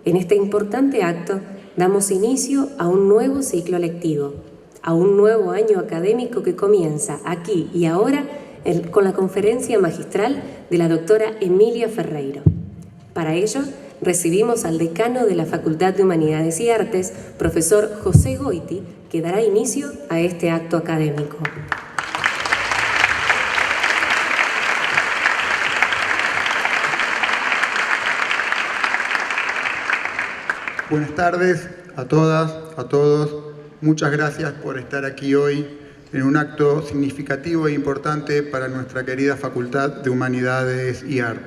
En este importante acto damos inicio a un nuevo ciclo lectivo, a un nuevo año académico que comienza aquí y ahora con la conferencia magistral de la doctora Emilia Ferreiro. Para ello, recibimos al decano de la Facultad de Humanidades y Artes, profesor José Goiti, que dará inicio a este acto académico. Buenas tardes a todas, a todos. Muchas gracias por estar aquí hoy en un acto significativo e importante para nuestra querida Facultad de Humanidades y Artes,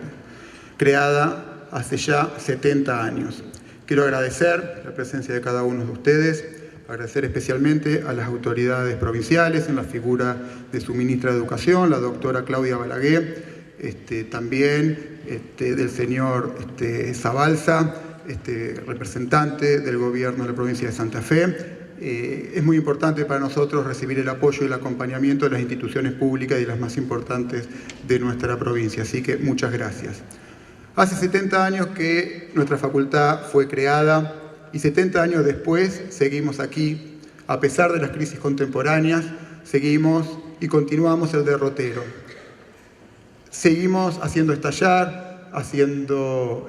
creada hace ya 70 años. Quiero agradecer la presencia de cada uno de ustedes, agradecer especialmente a las autoridades provinciales en la figura de su ministra de Educación, la doctora Claudia Balaguer, también del señor Zabalza, representante del gobierno de la provincia de Santa Fe. Es muy importante para nosotros recibir el apoyo y el acompañamiento de las instituciones públicas y las más importantes de nuestra provincia, así que muchas gracias. Hace 70 años que nuestra facultad fue creada y 70 años después seguimos aquí. A pesar de las crisis contemporáneas, seguimos y continuamos el derrotero. Seguimos haciendo estallar,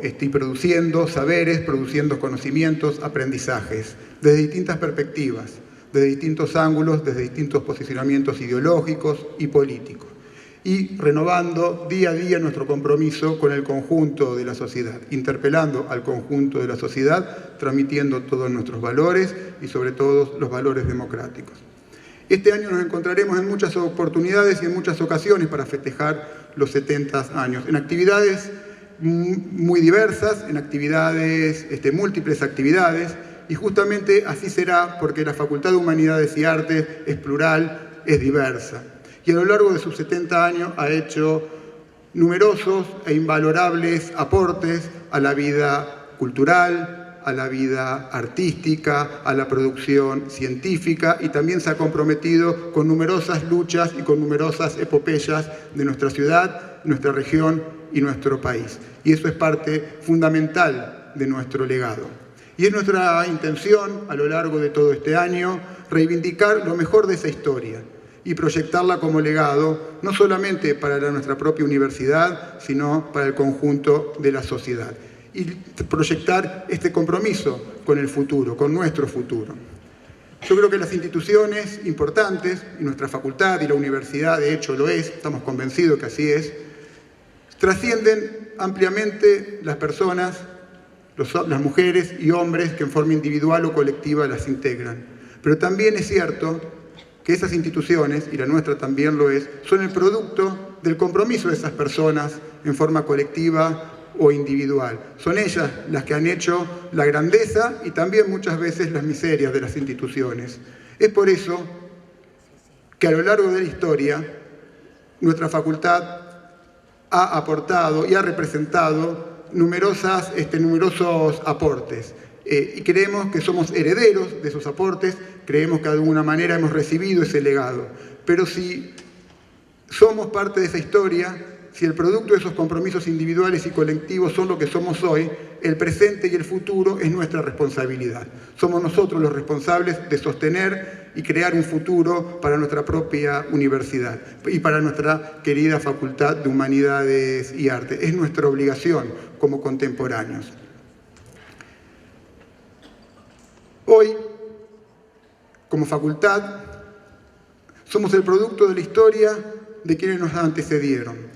y produciendo saberes, produciendo conocimientos, aprendizajes, desde distintas perspectivas, desde distintos ángulos, desde distintos posicionamientos ideológicos y políticos, y renovando día a día nuestro compromiso con el conjunto de la sociedad, interpelando al conjunto de la sociedad, transmitiendo todos nuestros valores y sobre todo los valores democráticos. Este año nos encontraremos en muchas oportunidades y en muchas ocasiones para festejar los 70 años, en actividades muy diversas, en actividades, múltiples actividades, y justamente así será porque la Facultad de Humanidades y Artes es plural, es diversa. Y a lo largo de sus 70 años ha hecho numerosos e invalorables aportes a la vida cultural, a la vida artística, a la producción científica, y también se ha comprometido con numerosas luchas y con numerosas epopeyas de nuestra ciudad, nuestra región y nuestro país. Y eso es parte fundamental de nuestro legado. Y es nuestra intención, a lo largo de todo este año, reivindicar lo mejor de esa historia y proyectarla como legado, no solamente para nuestra propia universidad, sino para el conjunto de la sociedad. Y proyectar este compromiso con el futuro, con nuestro futuro. Yo creo que las instituciones importantes, y nuestra facultad y la universidad de hecho lo es, estamos convencidos que así es, trascienden ampliamente las personas, las mujeres y hombres que en forma individual o colectiva las integran. Pero también es cierto que esas instituciones, y la nuestra también lo es, son el producto del compromiso de esas personas en forma colectiva o individual. Son ellas las que han hecho la grandeza y también muchas veces las miserias de las instituciones. Es por eso que a lo largo de la historia nuestra facultad ha aportado y ha representado numerosos aportes. Y creemos que somos herederos de esos aportes, creemos que de alguna manera hemos recibido ese legado. Pero si somos parte de esa historia, si el producto de esos compromisos individuales y colectivos son lo que somos hoy, el presente y el futuro es nuestra responsabilidad. Somos nosotros los responsables de sostener y crear un futuro para nuestra propia universidad y para nuestra querida Facultad de Humanidades y Artes. Es nuestra obligación como contemporáneos. Hoy, como facultad, somos el producto de la historia de quienes nos antecedieron.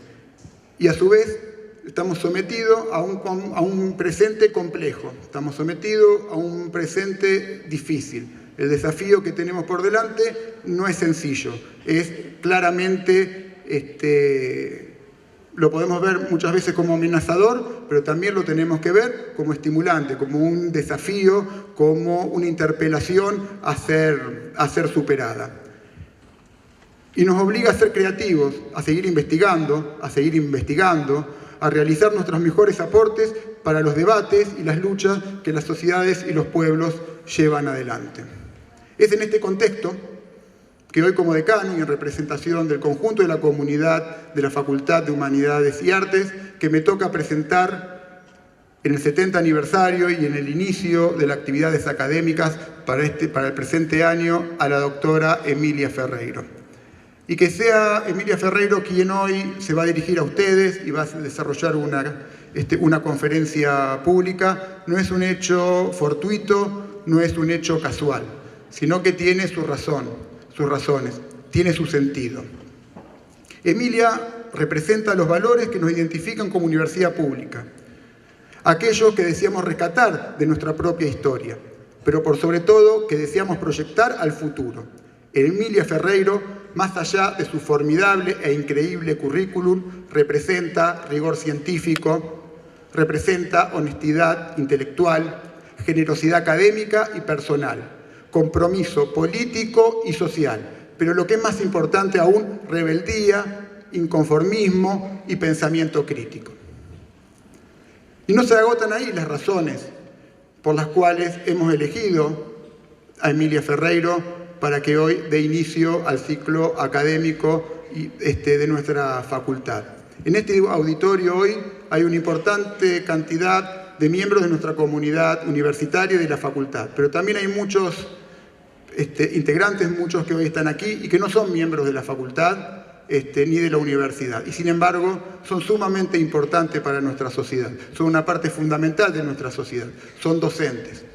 Y a su vez estamos sometidos a un presente complejo, estamos sometidos a un presente difícil. El desafío que tenemos por delante no es sencillo, es claramente, lo podemos ver muchas veces como amenazador, pero también lo tenemos que ver como estimulante, como un desafío, como una interpelación a ser superada. Y nos obliga a ser creativos, a seguir investigando, a realizar nuestros mejores aportes para los debates y las luchas que las sociedades y los pueblos llevan adelante. Es en este contexto que hoy como decano y en representación del conjunto de la comunidad de la Facultad de Humanidades y Artes, que me toca presentar en el 70 aniversario y en el inicio de las actividades académicas para el presente año a la doctora Emilia Ferreiro. Y que sea Emilia Ferreiro quien hoy se va a dirigir a ustedes y va a desarrollar una conferencia pública, no es un hecho fortuito, no es un hecho casual, sino que tiene su razón, sus razones, tiene su sentido. Emilia representa los valores que nos identifican como universidad pública, aquellos que deseamos rescatar de nuestra propia historia, pero por sobre todo que deseamos proyectar al futuro. Emilia Ferreiro, más allá de su formidable e increíble currículum, representa rigor científico, representa honestidad intelectual, generosidad académica y personal, compromiso político y social, pero lo que es más importante aún, rebeldía, inconformismo y pensamiento crítico. Y no se agotan ahí las razones por las cuales hemos elegido a Emilia Ferreiro para que hoy dé inicio al ciclo académico de nuestra facultad. En este auditorio hoy hay una importante cantidad de miembros de nuestra comunidad universitaria y de la facultad, pero también hay muchos integrantes, muchos que hoy están aquí y que no son miembros de la facultad ni de la universidad, y sin embargo son sumamente importantes para nuestra sociedad, son una parte fundamental de nuestra sociedad, son docentes.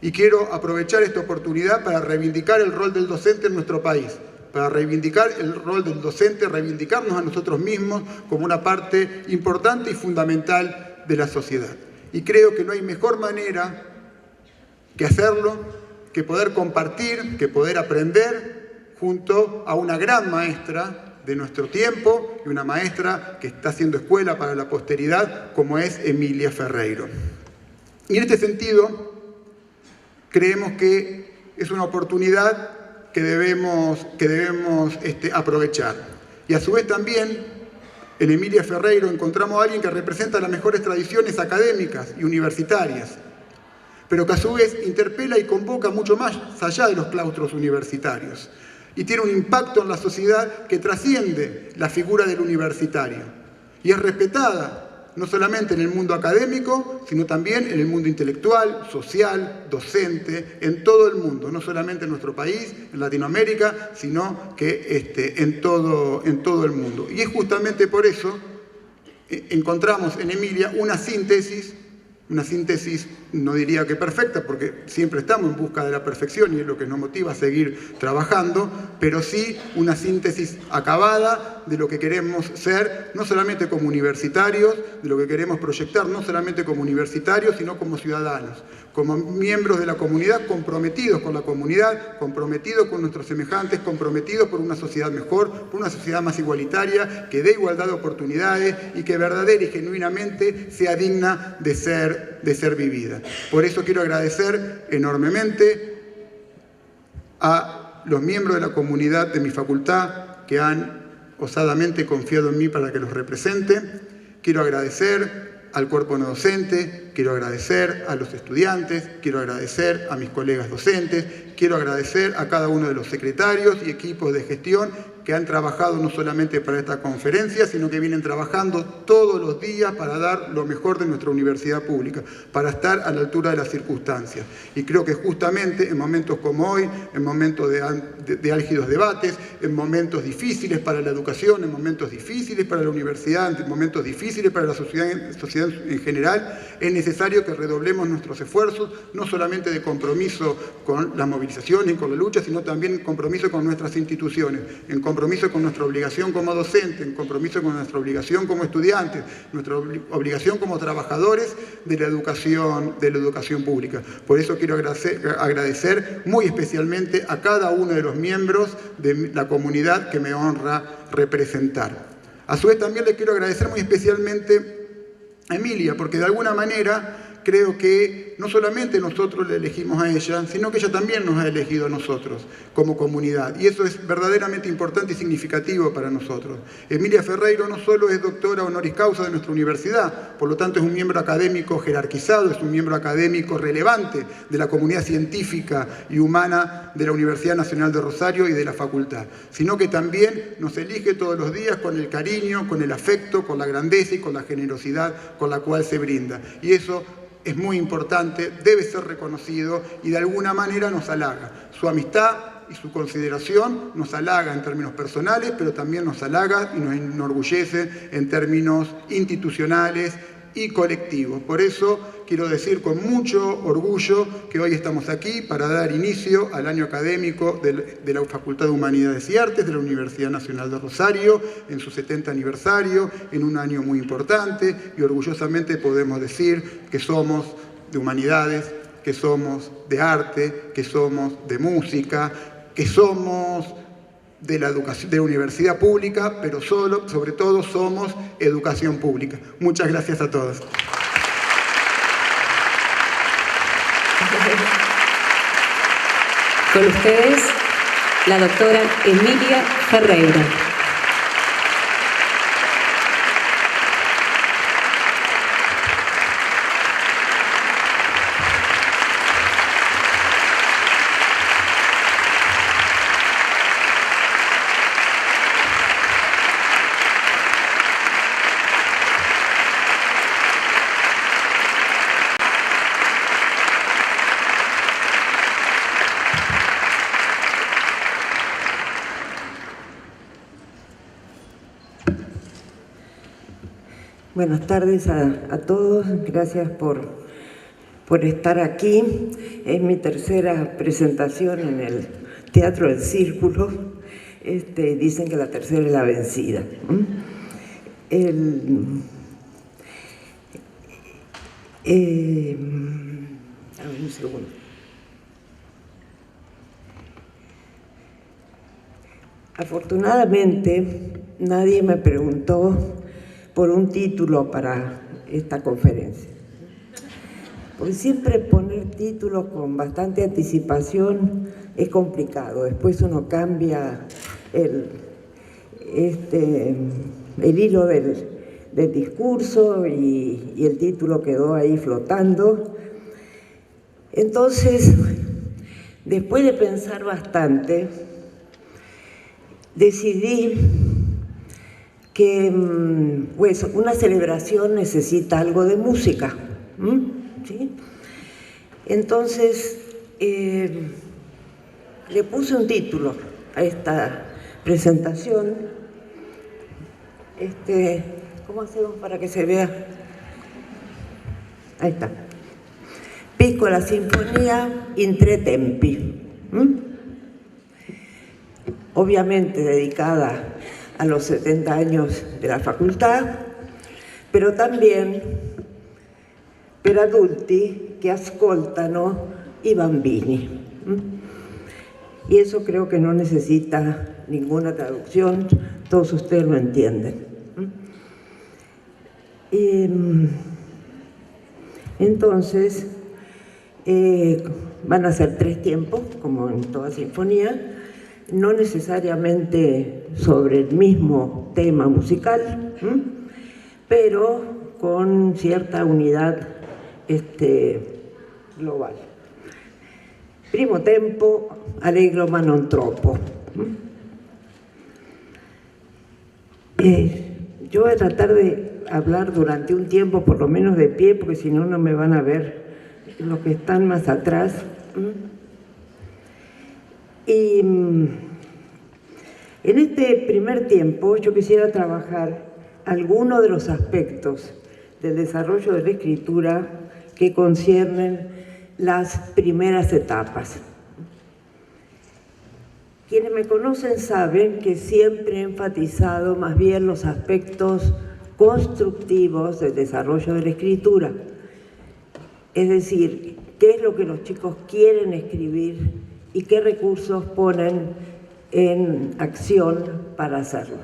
Y quiero aprovechar esta oportunidad para reivindicar el rol del docente en nuestro país, para reivindicar el rol del docente, reivindicarnos a nosotros mismos como una parte importante y fundamental de la sociedad. Y creo que no hay mejor manera que hacerlo, que poder compartir, que poder aprender junto a una gran maestra de nuestro tiempo y una maestra que está haciendo escuela para la posteridad, como es Emilia Ferreiro. Y en este sentido, creemos que es una oportunidad que debemos aprovechar. Y a su vez también, en Emilia Ferreiro encontramos a alguien que representa las mejores tradiciones académicas y universitarias, pero que a su vez interpela y convoca mucho más allá de los claustros universitarios. Y tiene un impacto en la sociedad que trasciende la figura del universitario. Y es respetada no solamente en el mundo académico, sino también en el mundo intelectual, social, docente, en todo el mundo, no solamente en nuestro país, en Latinoamérica, sino que en todo el mundo. Y es justamente por eso encontramos en Emilia una síntesis, no diría que perfecta, porque siempre estamos en busca de la perfección y es lo que nos motiva a seguir trabajando, pero sí una síntesis acabada de lo que queremos ser, no solamente como universitarios, de lo que queremos proyectar, no solamente como universitarios, sino como ciudadanos, como miembros de la comunidad, comprometidos con la comunidad, comprometidos con nuestros semejantes, comprometidos por una sociedad mejor, por una sociedad más igualitaria, que dé igualdad de oportunidades y que verdadera y genuinamente sea digna de ser vivida. Por eso quiero agradecer enormemente a los miembros de la comunidad de mi facultad que han osadamente confiado en mí para que los represente. Quiero agradecer al cuerpo no docente, quiero agradecer a los estudiantes, quiero agradecer a mis colegas docentes, quiero agradecer a cada uno de los secretarios y equipos de gestión que han trabajado no solamente para esta conferencia, sino que vienen trabajando todos los días para dar lo mejor de nuestra universidad pública, para estar a la altura de las circunstancias. Y creo que justamente en momentos como hoy, en momentos de álgidos debates, en momentos difíciles para la educación, en momentos difíciles para la universidad, en momentos difíciles para la sociedad en general, es necesario que redoblemos nuestros esfuerzos, no solamente de compromiso con las movilizaciones y con la lucha, sino también en compromiso con nuestras instituciones, en compromiso con nuestra obligación como docentes, en compromiso con nuestra obligación como estudiantes, nuestra obligación como trabajadores de la educación pública. Por eso quiero agradecer muy especialmente a cada uno de los miembros de la comunidad que me honra representar. A su vez también le quiero agradecer muy especialmente a Emilia, porque de alguna manera creo que no solamente nosotros le elegimos a ella, sino que ella también nos ha elegido a nosotros como comunidad. Y eso es verdaderamente importante y significativo para nosotros. Emilia Ferreiro no solo es doctora honoris causa de nuestra universidad, por lo tanto es un miembro académico jerarquizado, es un miembro académico relevante de la comunidad científica y humana de la Universidad Nacional de Rosario y de la facultad, sino que también nos elige todos los días con el cariño, con el afecto, con la grandeza y con la generosidad con la cual se brinda. Y eso es muy importante, debe ser reconocido y de alguna manera nos halaga. Su amistad y su consideración nos halaga en términos personales, pero también nos halaga y nos enorgullece en términos institucionales y colectivos. Por eso quiero decir con mucho orgullo que hoy estamos aquí para dar inicio al año académico de la Facultad de Humanidades y Artes de la Universidad Nacional de Rosario, en su 70 aniversario, en un año muy importante, y orgullosamente podemos decir que somos de humanidades, que somos de arte, que somos de música, que somos de la educación, de la universidad pública, pero sobre todo somos educación pública. Muchas gracias a todos. Con ustedes, la doctora Emilia Ferreiro. Buenas tardes a todos, gracias por estar aquí. Es mi tercera presentación en el Teatro del Círculo. Dicen que la tercera es la vencida. A ver, un segundo. Afortunadamente, nadie me preguntó por un título para esta conferencia. Porque siempre poner títulos con bastante anticipación es complicado. Después uno cambia el hilo del discurso y el título quedó ahí flotando. Entonces, después de pensar bastante, decidí que pues, una celebración necesita algo de música. ¿Sí? Entonces, le puse un título a esta presentación. ¿Cómo hacemos para que se vea? Ahí está. Piccola Sinfonia in tre tempi. Obviamente dedicada a los 70 años de la facultad, pero también per adulti che ascoltano i bambini. Y eso creo que no necesita ninguna traducción, todos ustedes lo entienden. Entonces, van a ser 3 tiempos, como en toda sinfonía, no necesariamente sobre el mismo tema musical, pero con cierta unidad global. Primo tempo, allegro ma non troppo. Yo voy a tratar de hablar durante un tiempo, por lo menos de pie, porque si no, no me van a ver los que están más atrás. Y en este primer tiempo yo quisiera trabajar algunos de los aspectos del desarrollo de la escritura que conciernen las primeras etapas. Quienes me conocen saben que siempre he enfatizado más bien los aspectos constructivos del desarrollo de la escritura. Es decir, qué es lo que los chicos quieren escribir y qué recursos ponen en acción para hacerlo.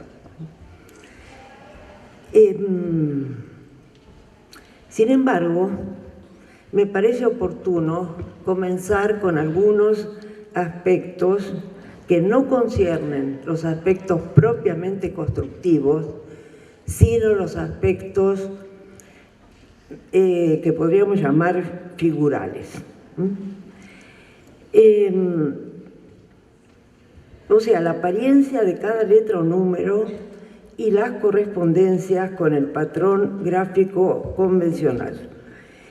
Sin embargo, me parece oportuno comenzar con algunos aspectos que no conciernen los aspectos propiamente constructivos, sino los aspectos que podríamos llamar figurales. O sea, la apariencia de cada letra o número y las correspondencias con el patrón gráfico convencional.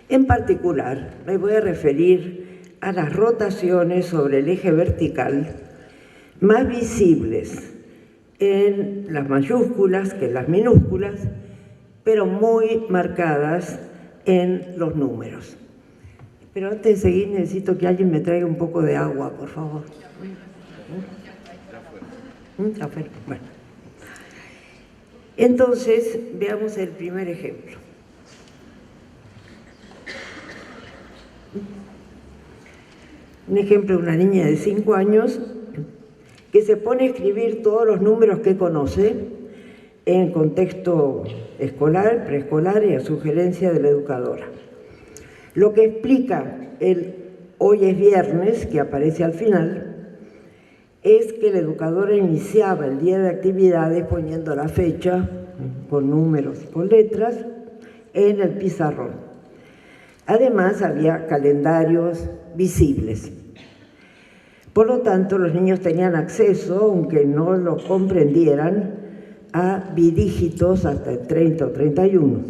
En particular, me voy a referir a las rotaciones sobre el eje vertical más visibles en las mayúsculas que en las minúsculas, pero muy marcadas en los números. Pero antes de seguir necesito que alguien me traiga un poco de agua, por favor. Bueno. Entonces, veamos el primer ejemplo. Un ejemplo de una niña de 5 años que se pone a escribir todos los números que conoce en contexto escolar, preescolar y a sugerencia de la educadora. Lo que explica el hoy es viernes, que aparece al final, es que la educadora iniciaba el día de actividades poniendo la fecha, con números y con letras, en el pizarrón. Además, había calendarios visibles. Por lo tanto, los niños tenían acceso, aunque no lo comprendieran, a bidígitos hasta el 30 o 31.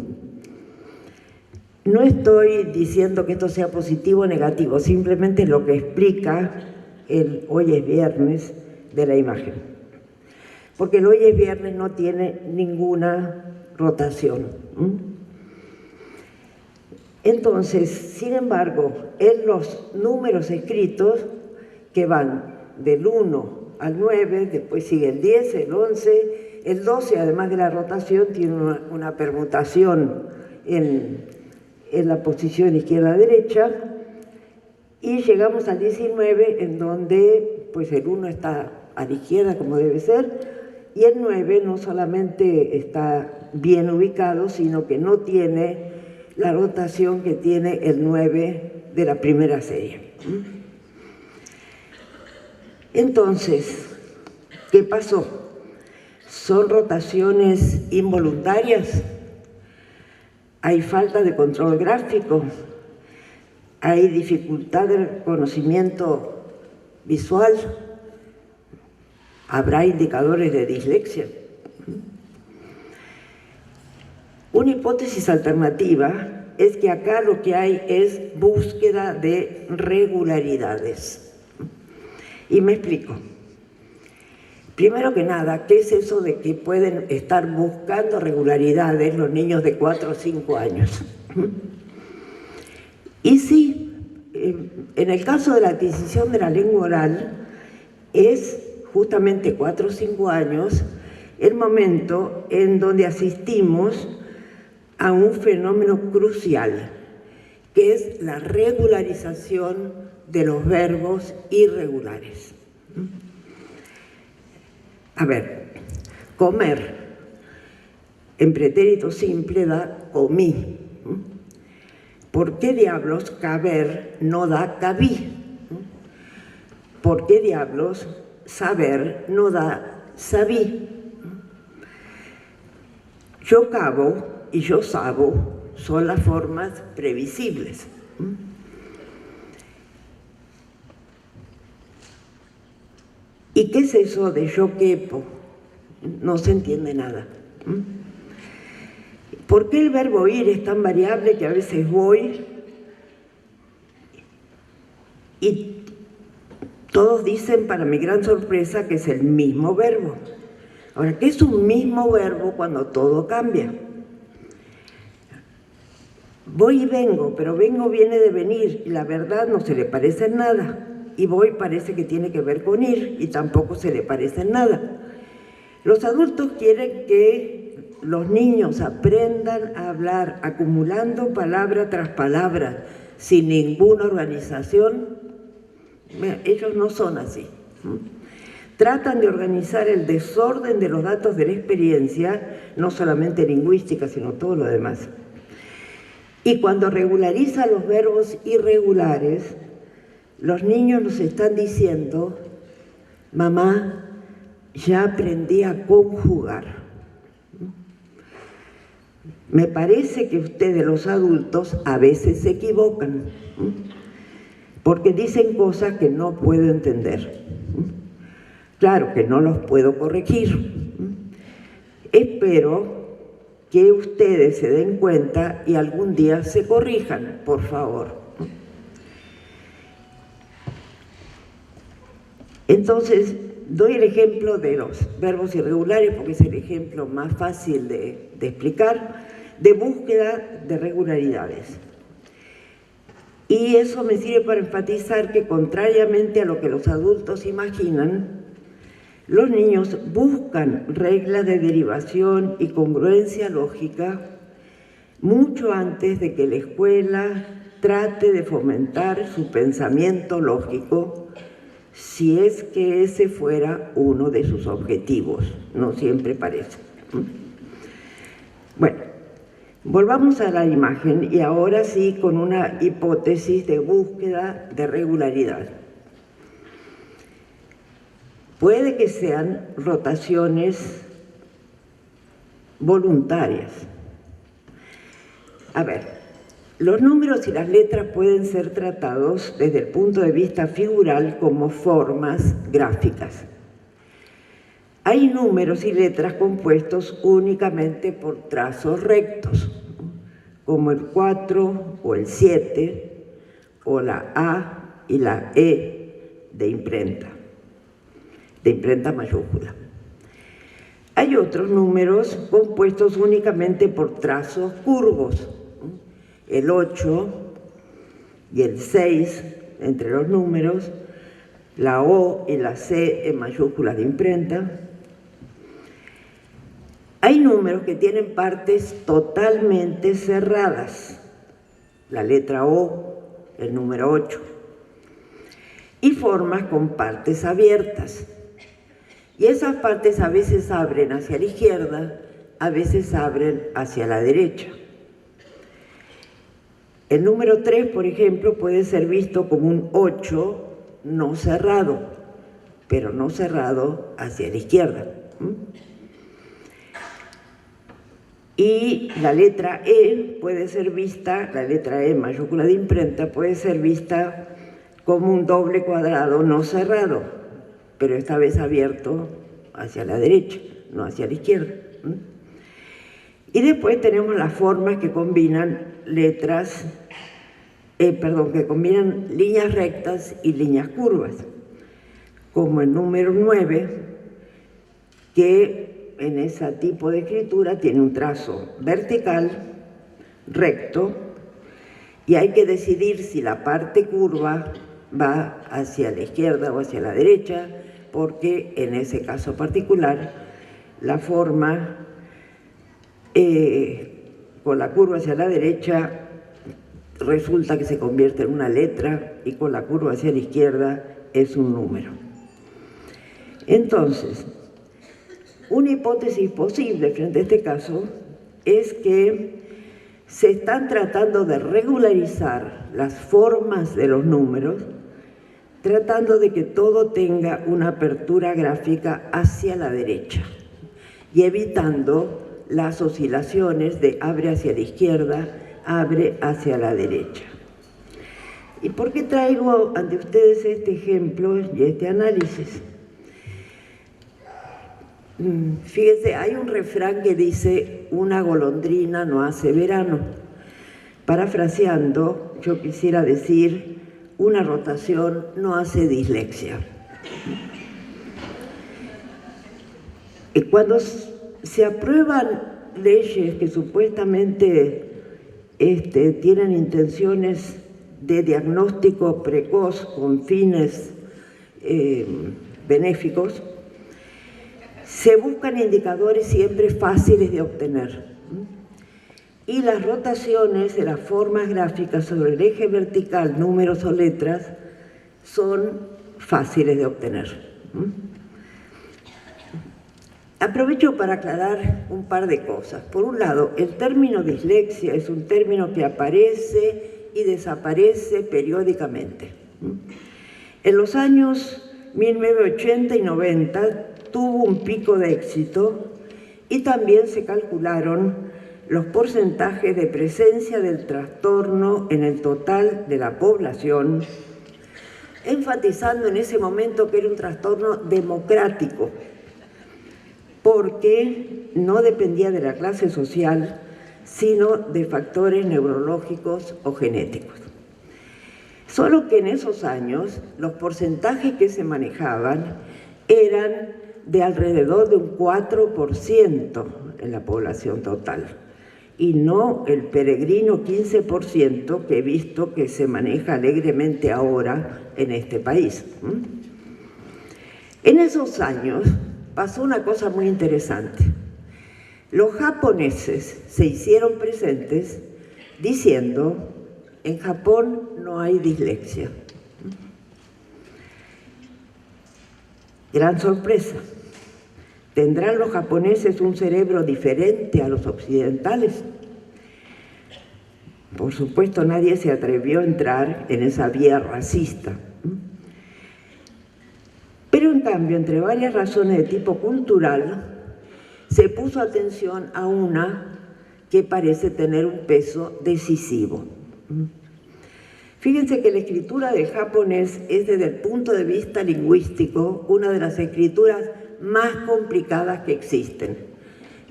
No estoy diciendo que esto sea positivo o negativo, simplemente lo que explica el hoy es viernes de la imagen. Porque el hoy es viernes no tiene ninguna rotación. Entonces, sin embargo, en los números escritos, que van del 1 al 9, después sigue el 10, el 11, el 12, además de la rotación, tiene una permutación en la posición izquierda-derecha, y llegamos al 19, en donde pues el 1 está a la izquierda, como debe ser, y el 9 no solamente está bien ubicado, sino que no tiene la rotación que tiene el 9 de la primera serie. Entonces, ¿qué pasó? ¿Son rotaciones involuntarias? ¿Hay falta de control gráfico? ¿Hay dificultad de conocimiento visual? ¿Habrá indicadores de dislexia? Una hipótesis alternativa es que acá lo que hay es búsqueda de regularidades. Y me explico. Primero que nada, ¿qué es eso de que pueden estar buscando regularidades los niños de 4 o 5 años? Y sí, en el caso de la adquisición de la lengua oral, es justamente 4 o 5 años el momento en donde asistimos a un fenómeno crucial, que es la regularización de los verbos irregulares. A ver, comer en pretérito simple da comí. ¿Por qué diablos caber no da cabí? ¿Por qué diablos saber no da sabí? Yo cabo y yo sabo son las formas previsibles. ¿Y qué es eso de yo quepo? No se entiende nada. ¿Por qué el verbo ir es tan variable que a veces voy y todos dicen, para mi gran sorpresa, que es el mismo verbo? Ahora, ¿qué es un mismo verbo cuando todo cambia? Voy y vengo, pero vengo viene de venir y la verdad no se le parece en nada. Y voy parece que tiene que ver con ir y tampoco se le parece en nada. Los adultos quieren que los niños aprendan a hablar acumulando palabra tras palabra, sin ninguna organización. Ellos no son así. Tratan de organizar el desorden de los datos de la experiencia, no solamente lingüística, sino todo lo demás. Y cuando regulariza los verbos irregulares, los niños nos están diciendo: mamá, ya aprendí a conjugar. Me parece que ustedes, los adultos, a veces se equivocan, porque dicen cosas que no puedo entender. Claro que no los puedo corregir. Espero que ustedes se den cuenta y algún día se corrijan, por favor. Entonces, doy el ejemplo de los verbos irregulares porque es el ejemplo más fácil de explicar, de búsqueda de regularidades. Y eso me sirve para enfatizar que, contrariamente a lo que los adultos imaginan, los niños buscan reglas de derivación y congruencia lógica mucho antes de que la escuela trate de fomentar su pensamiento lógico, si es que ese fuera uno de sus objetivos. No siempre parece. Bueno, volvamos a la imagen y ahora sí con una hipótesis de búsqueda de regularidad. Puede que sean rotaciones voluntarias. A ver, los números y las letras pueden ser tratados desde el punto de vista figural como formas gráficas. Hay números y letras compuestos únicamente por trazos rectos, como el 4 o el 7, o la A y la E de imprenta mayúscula. Hay otros números compuestos únicamente por trazos curvos, el 8 y el 6 entre los números, la O y la C en mayúsculas de imprenta. Hay números que tienen partes totalmente cerradas, la letra O, el número 8, y formas con partes abiertas. Y esas partes a veces abren hacia la izquierda, a veces abren hacia la derecha. El número 3, por ejemplo, puede ser visto como un 8 no cerrado, pero no cerrado hacia la izquierda. Y la letra E puede ser vista, la letra E mayúscula de imprenta, puede ser vista como un doble cuadrado no cerrado, pero esta vez abierto hacia la derecha, no hacia la izquierda. Y después tenemos las formas que combinan que combinan líneas rectas y líneas curvas, como el número 9, que en ese tipo de escritura tiene un trazo vertical, recto, y hay que decidir si la parte curva va hacia la izquierda o hacia la derecha, porque en ese caso particular la forma con la curva hacia la derecha resulta que se convierte en una letra y con la curva hacia la izquierda es un número. Entonces, una hipótesis posible frente a este caso es que se están tratando de regularizar las formas de los números, tratando de que todo tenga una apertura gráfica hacia la derecha y evitando las oscilaciones de abre hacia la izquierda, abre hacia la derecha. ¿Y por qué traigo ante ustedes este ejemplo y este análisis? Fíjense, hay un refrán que dice: una golondrina no hace verano. Parafraseando, yo quisiera decir: una rotación no hace dislexia. Y cuando se aprueban leyes que supuestamente tienen intenciones de diagnóstico precoz con fines benéficos, se buscan indicadores siempre fáciles de obtener. Y las rotaciones de las formas gráficas sobre el eje vertical, números o letras, son fáciles de obtener. Aprovecho para aclarar un par de cosas. Por un lado, el término dislexia es un término que aparece y desaparece periódicamente. En los años 1980 y 90 tuvo un pico de éxito y también se calcularon los porcentajes de presencia del trastorno en el total de la población, enfatizando en ese momento que era un trastorno democrático, porque no dependía de la clase social, sino de factores neurológicos o genéticos. Solo que en esos años los porcentajes que se manejaban eran de alrededor de un 4% en la población total, y no el peregrino 15% que he visto que se maneja alegremente ahora en este país. En esos años pasó una cosa muy interesante. Los japoneses se hicieron presentes diciendo: en Japón no hay dislexia. Gran sorpresa. ¿Tendrán los japoneses un cerebro diferente a los occidentales? Por supuesto, nadie se atrevió a entrar en esa vía racista. Pero en cambio, entre varias razones de tipo cultural, se puso atención a una que parece tener un peso decisivo. Fíjense que la escritura del japonés es, desde el punto de vista lingüístico, una de las escrituras más complicadas que existen.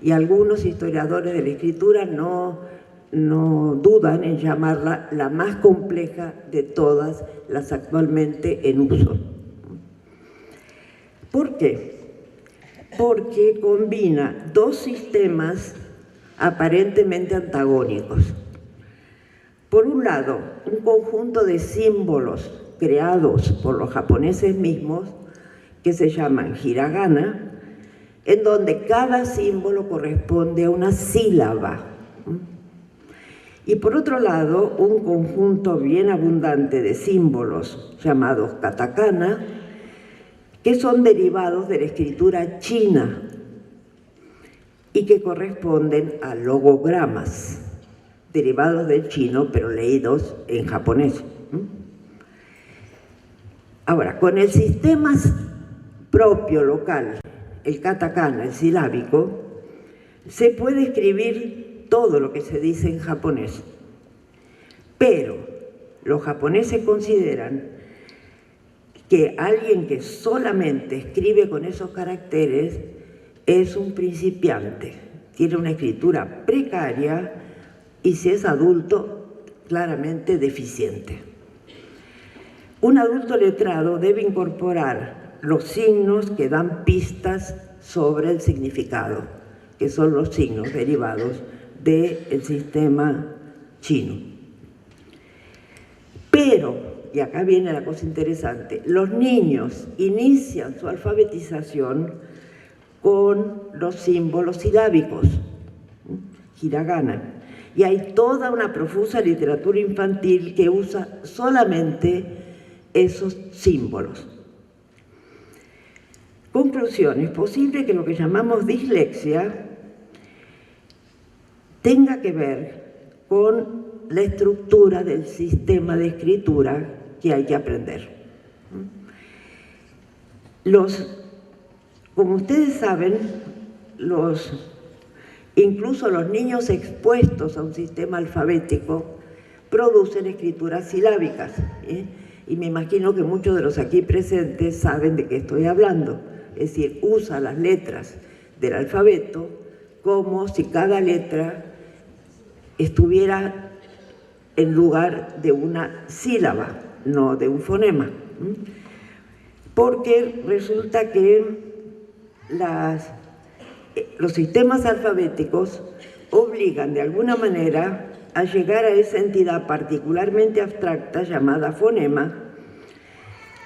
Y algunos historiadores de la escritura no dudan en llamarla la más compleja de todas las actualmente en uso. ¿Por qué? Porque combina dos sistemas aparentemente antagónicos. Por un lado, un conjunto de símbolos creados por los japoneses mismos, que se llaman hiragana, en donde cada símbolo corresponde a una sílaba. Y por otro lado, un conjunto bien abundante de símbolos llamados katakana, que son derivados de la escritura china y que corresponden a logogramas, derivados del chino, pero leídos en japonés. Ahora, con el sistema propio local, el katakana, el silábico, se puede escribir todo lo que se dice en japonés. Pero los japoneses consideran que alguien que solamente escribe con esos caracteres es un principiante, tiene una escritura precaria y, si es adulto, claramente deficiente. Un adulto letrado debe incorporar los signos que dan pistas sobre el significado, que son los signos derivados del sistema chino. Pero, y acá viene la cosa interesante, los niños inician su alfabetización con los símbolos silábicos, hiragana, y hay toda una profusa literatura infantil que usa solamente esos símbolos. Conclusión: es posible que lo que llamamos dislexia tenga que ver con la estructura del sistema de escritura que hay que aprender. Como ustedes saben, incluso los niños expuestos a un sistema alfabético producen escrituras silábicas, y me imagino que muchos de los aquí presentes saben de qué estoy hablando. Es decir, usa las letras del alfabeto como si cada letra estuviera en lugar de una sílaba, no de un fonema. Porque resulta que los sistemas alfabéticos obligan de alguna manera a llegar a esa entidad particularmente abstracta llamada fonema,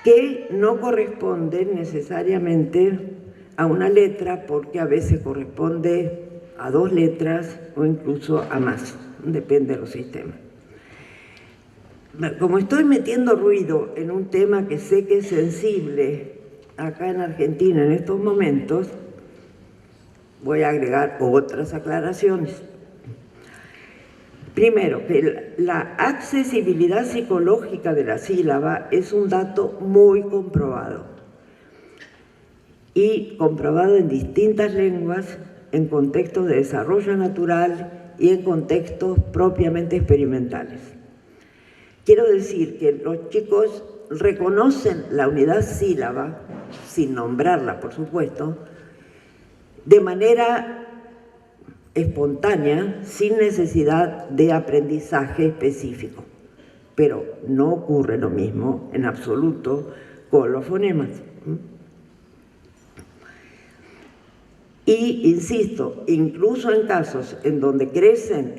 que no corresponde necesariamente a una letra, porque a veces corresponde a dos letras o incluso a más, depende de los sistemas. Como estoy metiendo ruido en un tema que sé que es sensible acá en Argentina en estos momentos, voy a agregar otras aclaraciones. Primero, que la accesibilidad psicológica de la sílaba es un dato muy comprobado y comprobado en distintas lenguas, en contextos de desarrollo natural y en contextos propiamente experimentales. Quiero decir que los chicos reconocen la unidad sílaba, sin nombrarla, por supuesto, de manera espontánea, sin necesidad de aprendizaje específico. Pero no ocurre lo mismo en absoluto con los fonemas. Y, insisto, incluso en casos en donde crecen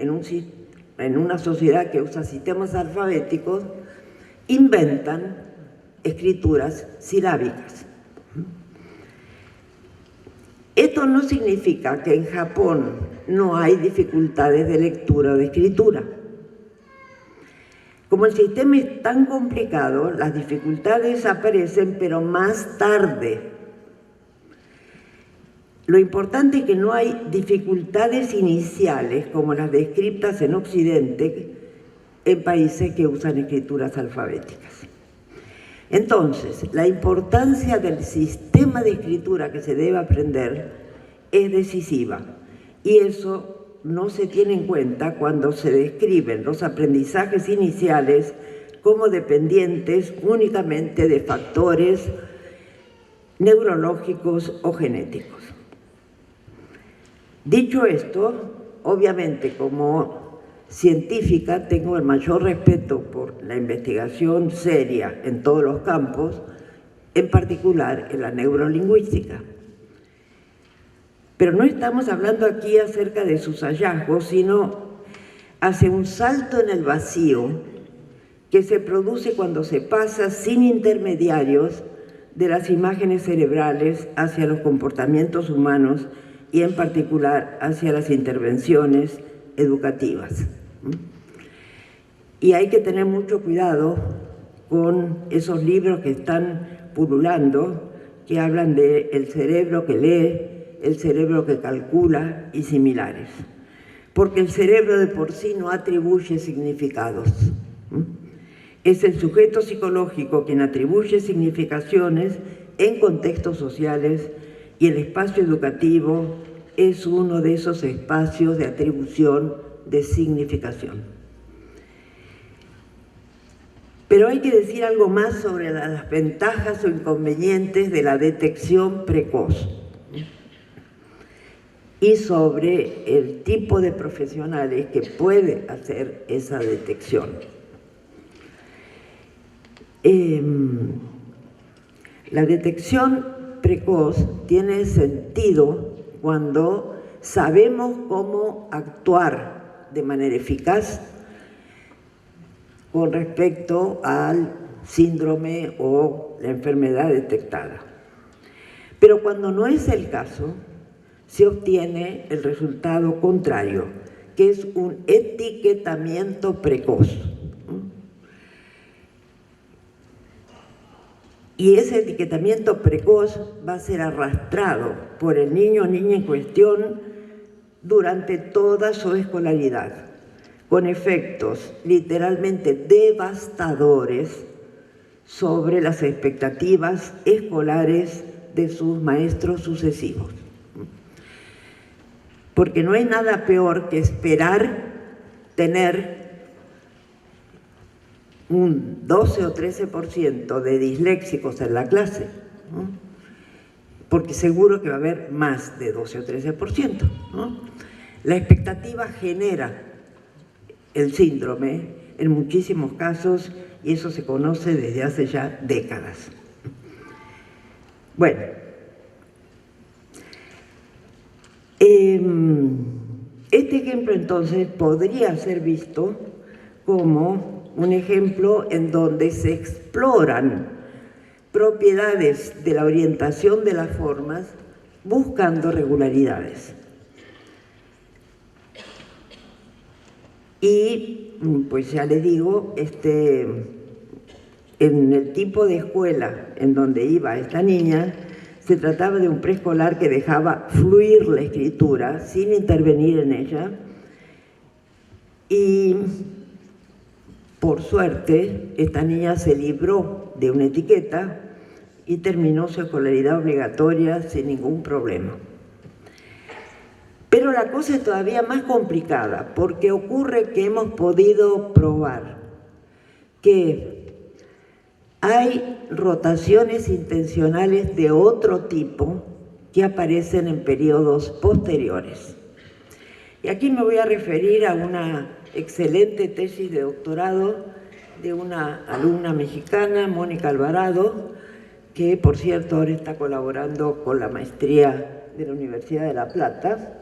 en una sociedad que usa sistemas alfabéticos, inventan escrituras silábicas. Esto no significa que en Japón no hay dificultades de lectura o de escritura. Como el sistema es tan complicado, las dificultades aparecen, pero más tarde. Lo importante es que no hay dificultades iniciales, como las descritas en Occidente, en países que usan escrituras alfabéticas. Entonces, la importancia del sistema de escritura que se debe aprender es decisiva, y eso no se tiene en cuenta cuando se describen los aprendizajes iniciales como dependientes únicamente de factores neurológicos o genéticos. Dicho esto, obviamente como científica tengo el mayor respeto por la investigación seria en todos los campos, en particular en la neurolingüística. Pero no estamos hablando aquí acerca de sus hallazgos, sino hacia un salto en el vacío que se produce cuando se pasa sin intermediarios de las imágenes cerebrales hacia los comportamientos humanos y en particular hacia las intervenciones educativas. Y hay que tener mucho cuidado con esos libros que están pululando, que hablan del cerebro que lee, el cerebro que calcula y similares. Porque el cerebro de por sí no atribuye significados. Es el sujeto psicológico quien atribuye significaciones en contextos sociales, y el espacio educativo es uno de esos espacios de atribución de significación. Pero hay que decir algo más sobre las ventajas o inconvenientes de la detección precoz y sobre el tipo de profesionales que puede hacer esa detección. La detección precoz tiene sentido cuando sabemos cómo actuar de manera eficaz con respecto al síndrome o la enfermedad detectada. Pero cuando no es el caso, se obtiene el resultado contrario, que es un etiquetamiento precoz. Y ese etiquetamiento precoz va a ser arrastrado por el niño o niña en cuestión durante toda su escolaridad, con efectos literalmente devastadores sobre las expectativas escolares de sus maestros sucesivos. Porque no hay nada peor que esperar tener un 12 o 13% de disléxicos en la clase, ¿no? Porque seguro que va a haber más de 12 o 13%, ¿no? La expectativa genera el síndrome en muchísimos casos, y eso se conoce desde hace ya décadas. Bueno, este ejemplo entonces podría ser visto como un ejemplo en donde se exploran propiedades de la orientación de las formas buscando regularidades. Y pues ya les digo, en el tipo de escuela en donde iba esta niña, Se trataba de un preescolar que dejaba fluir la escritura sin intervenir en ella. Y por suerte, esta niña se libró de una etiqueta y terminó su escolaridad obligatoria sin ningún problema. Pero la cosa es todavía más complicada, porque ocurre que hemos podido probar que hay rotaciones intencionales de otro tipo que aparecen en periodos posteriores. Y aquí me voy a referir a una excelente tesis de doctorado de una alumna mexicana, Mónica Alvarado, que por cierto ahora está colaborando con la maestría de la Universidad de La Plata.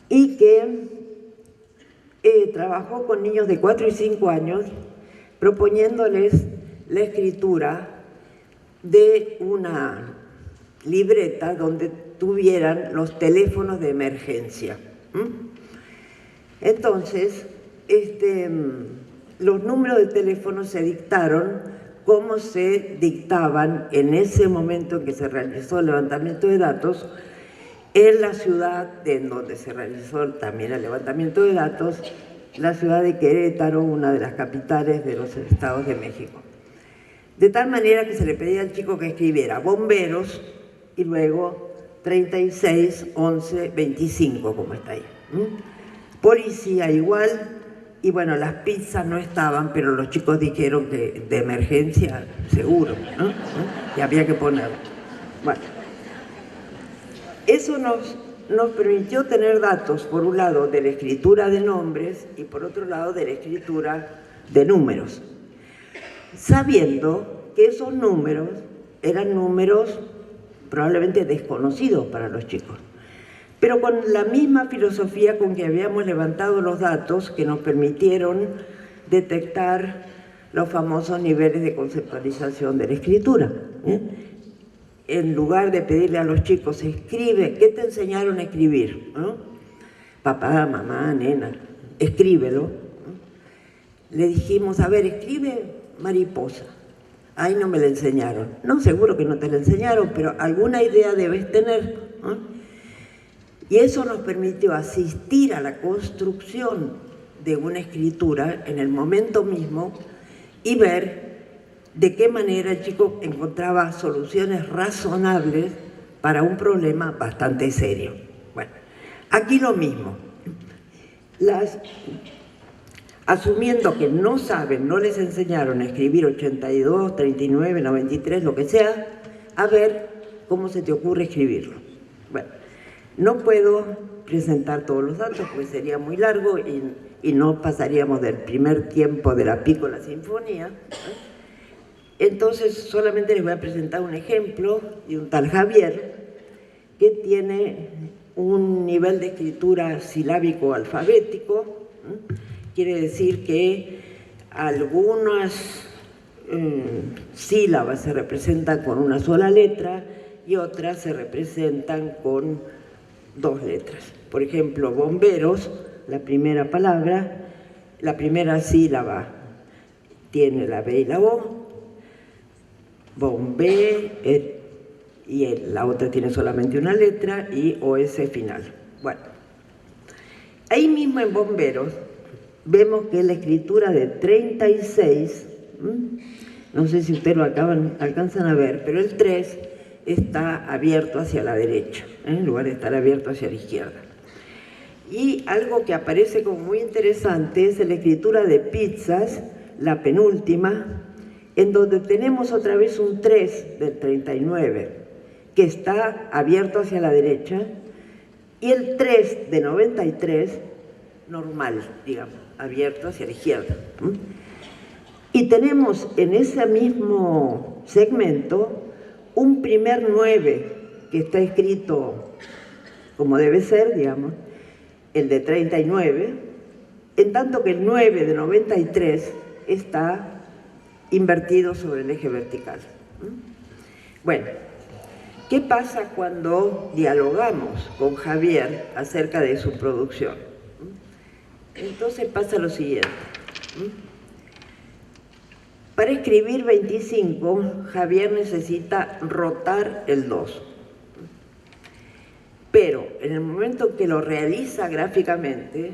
Y que trabajó con niños de 4 y 5 años proponiéndoles la escritura de una libreta donde tuvieran los teléfonos de emergencia. Entonces, los números de teléfono se dictaron como se dictaban en ese momento en que se realizó el levantamiento de datos en la ciudad en donde se realizó también el levantamiento de datos, la ciudad de Querétaro, una de las capitales de los estados de México. De tal manera que se le pedía al chico que escribiera bomberos y luego 36, 11, 25, como está ahí. Policía igual, y bueno, las pizzas no estaban, pero los chicos dijeron que de emergencia, seguro, ¿no? Y había que ponerlo. Bueno, eso nos permitió tener datos, por un lado, de la escritura de nombres y por otro lado, de la escritura de números, sabiendo que esos números eran números probablemente desconocidos para los chicos, pero con la misma filosofía con que habíamos levantado los datos que nos permitieron detectar los famosos niveles de conceptualización de la escritura. En lugar de pedirle a los chicos, escribe, ¿qué te enseñaron a escribir? ¿No? Papá, mamá, nena, escríbelo. Le dijimos, a ver, escribe mariposa. Ay, no me la enseñaron. No, seguro que no te la enseñaron, pero alguna idea debes tener, ¿no? Y eso nos permitió asistir a la construcción de una escritura en el momento mismo y ver de qué manera el chico encontraba soluciones razonables para un problema bastante serio. Bueno, aquí lo mismo. Asumiendo que no saben, no les enseñaron a escribir 82, 39, 93, lo que sea, a ver cómo se te ocurre escribirlo. Bueno, no puedo presentar todos los datos porque sería muy largo y no pasaríamos del primer tiempo de la Piccola Sinfonía. Entonces solamente les voy a presentar un ejemplo de un tal Javier que tiene un nivel de escritura silábico alfabético. Quiere decir que algunas sílabas se representan con una sola letra y otras se representan con 2 letras. Por ejemplo, bomberos, la primera palabra, la primera sílaba tiene la B y la O, bombé, y la otra tiene solamente una letra y OS final. Bueno, ahí mismo en bomberos vemos que la escritura de 36, no sé si ustedes lo alcanzan a ver, pero el 3 está abierto hacia la derecha, en lugar de estar abierto hacia la izquierda. Y algo que aparece como muy interesante es la escritura de pizzas, la penúltima, en donde tenemos otra vez un 3 del 39, que está abierto hacia la derecha, y el 3 de 93, normal, digamos, abierto hacia la izquierda. Y tenemos en ese mismo segmento un primer 9 que está escrito como debe ser, digamos, el de 39, en tanto que el 9 de 93 está invertido sobre el eje vertical. Bueno, ¿qué pasa cuando dialogamos con Javier acerca de su producción? Entonces pasa lo siguiente. Para escribir 25, Javier necesita rotar el 2. Pero en el momento en que lo realiza gráficamente,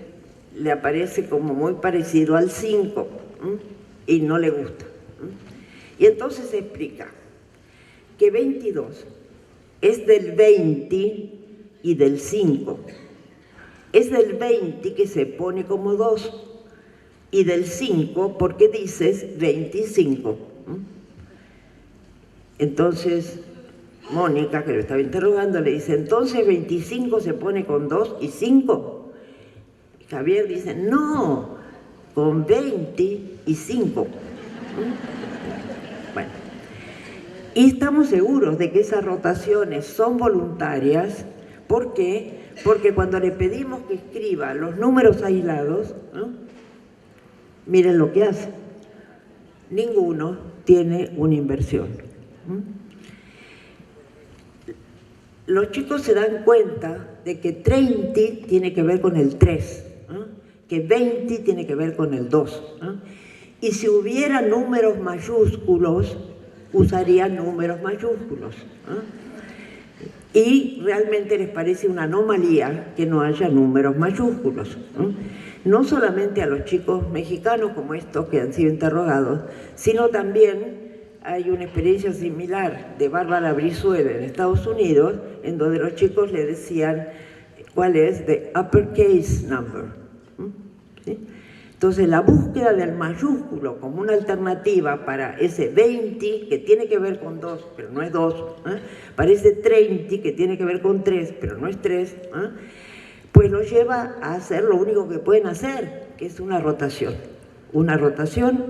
le aparece como muy parecido al 5 y no le gusta. Y entonces explica que 22 es del 20 y del 5. Es del 20 que se pone como 2 y del 5 porque dices 25. Entonces Mónica, que lo estaba interrogando, le dice, entonces 25 se pone con 2 y 5. Y Javier dice, no, con 20 y 5. Bueno, y estamos seguros de que esas rotaciones son voluntarias. ¿Por qué? Porque cuando le pedimos que escriba los números aislados, ¿no? Miren lo que hace. Ninguno tiene una inversión. Los chicos se dan cuenta de que 30 tiene que ver con el 3, que 20 tiene que ver con el 2. Y si hubiera números mayúsculos, usarían números mayúsculos. Y realmente les parece una anomalía que no haya números mayúsculos. No solamente a los chicos mexicanos como estos que han sido interrogados, sino también hay una experiencia similar de Bárbara Brizuela en Estados Unidos, en donde los chicos le decían cuál es the uppercase number. ¿Sí? Entonces, la búsqueda del mayúsculo como una alternativa para ese 20, que tiene que ver con 2, pero no es 2, para ese 30, que tiene que ver con 3, pero no es 3, pues los lleva a hacer lo único que pueden hacer, que es una rotación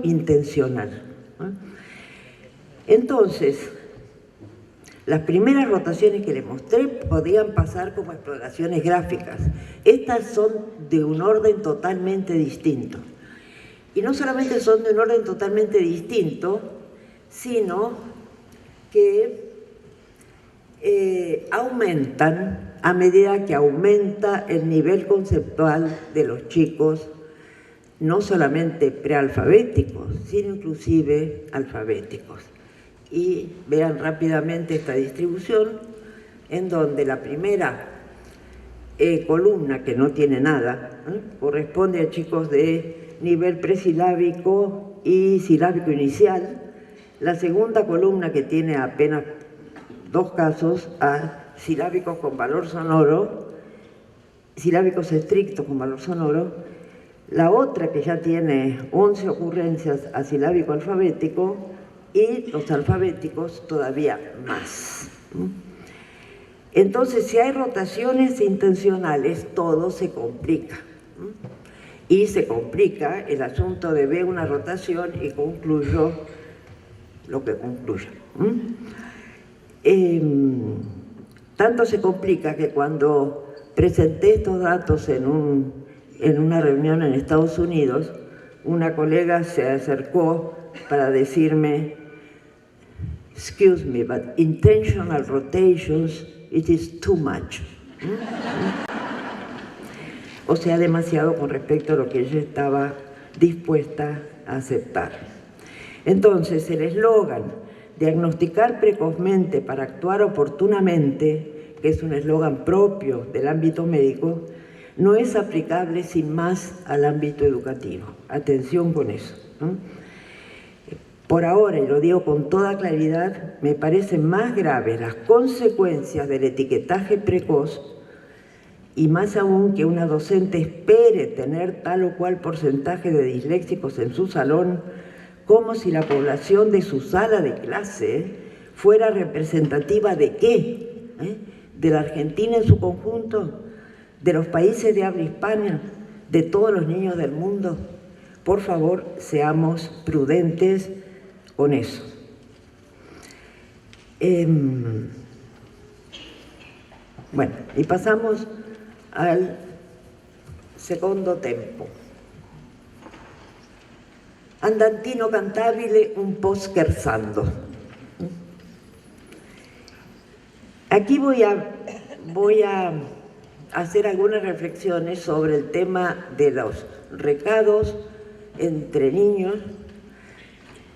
intencional. Entonces, las primeras rotaciones que les mostré podían pasar como exploraciones gráficas. Estas son de un orden totalmente distinto. Y no solamente son de un orden totalmente distinto, sino que aumentan a medida que aumenta el nivel conceptual de los chicos, no solamente prealfabéticos, sino inclusive alfabéticos. Y vean rápidamente esta distribución, en donde la primera columna, que no tiene nada, corresponde a chicos de nivel presilábico y silábico inicial. La segunda columna, que tiene apenas 2 casos, a silábicos con valor sonoro, silábicos estrictos con valor sonoro. La otra, que ya tiene 11 ocurrencias, a silábico alfabético, y los alfabéticos todavía más. Entonces, si hay rotaciones intencionales, todo se complica. Y se complica el asunto de ver una rotación y concluyo lo que concluyo. Tanto se complica que cuando presenté estos datos en una reunión en Estados Unidos, una colega se acercó para decirme, excuse me, but intentional rotations, it is too much. O sea, demasiado con respecto a lo que ella estaba dispuesta a aceptar. Entonces, el eslogan, diagnosticar precozmente para actuar oportunamente, que es un eslogan propio del ámbito médico, no es aplicable sin más al ámbito educativo. Atención con eso. Por ahora, y lo digo con toda claridad, me parecen más graves las consecuencias del etiquetaje precoz, y más aún que una docente espere tener tal o cual porcentaje de disléxicos en su salón, como si la población de su sala de clase fuera representativa ¿de qué? ¿De la Argentina en su conjunto? ¿De los países de habla hispana? ¿De todos los niños del mundo? Por favor, seamos prudentes con eso. Bueno, y pasamos al segundo tempo. Andantino cantabile un po' scherzando. Aquí voy a hacer algunas reflexiones sobre el tema de los recados entre niños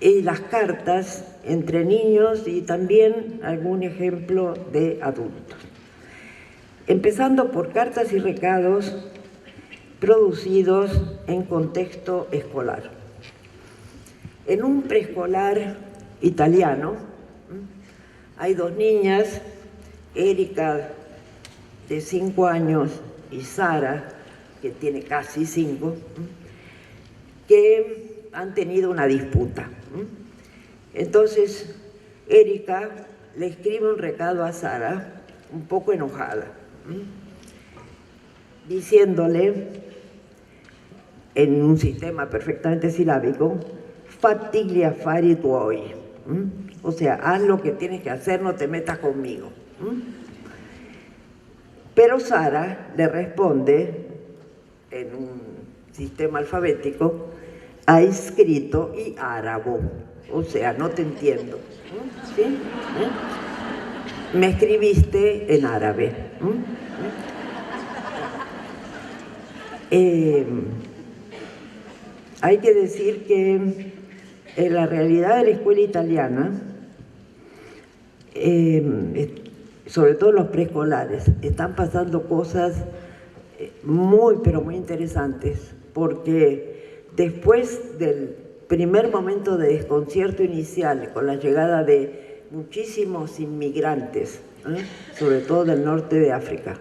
y las cartas entre niños y también algún ejemplo de adultos. Empezando por cartas y recados producidos en contexto escolar. En un preescolar italiano hay dos niñas, Erika de 5 años y Sara, que tiene casi 5, que han tenido una disputa. Entonces, Erika le escribe un recado a Sara, un poco enojada, diciéndole, en un sistema perfectamente silábico, fatti gli affari tuoi, o sea, haz lo que tienes que hacer, no te metas conmigo. Pero Sara le responde, en un sistema alfabético, ha escrito y árabo, o sea, no te entiendo. ¿Sí? Me escribiste en árabe. Hay que decir que en la realidad de la escuela italiana, sobre todo los preescolares, están pasando cosas muy, pero muy interesantes, porque después del primer momento de desconcierto inicial, con la llegada de muchísimos inmigrantes, sobre todo del norte de África,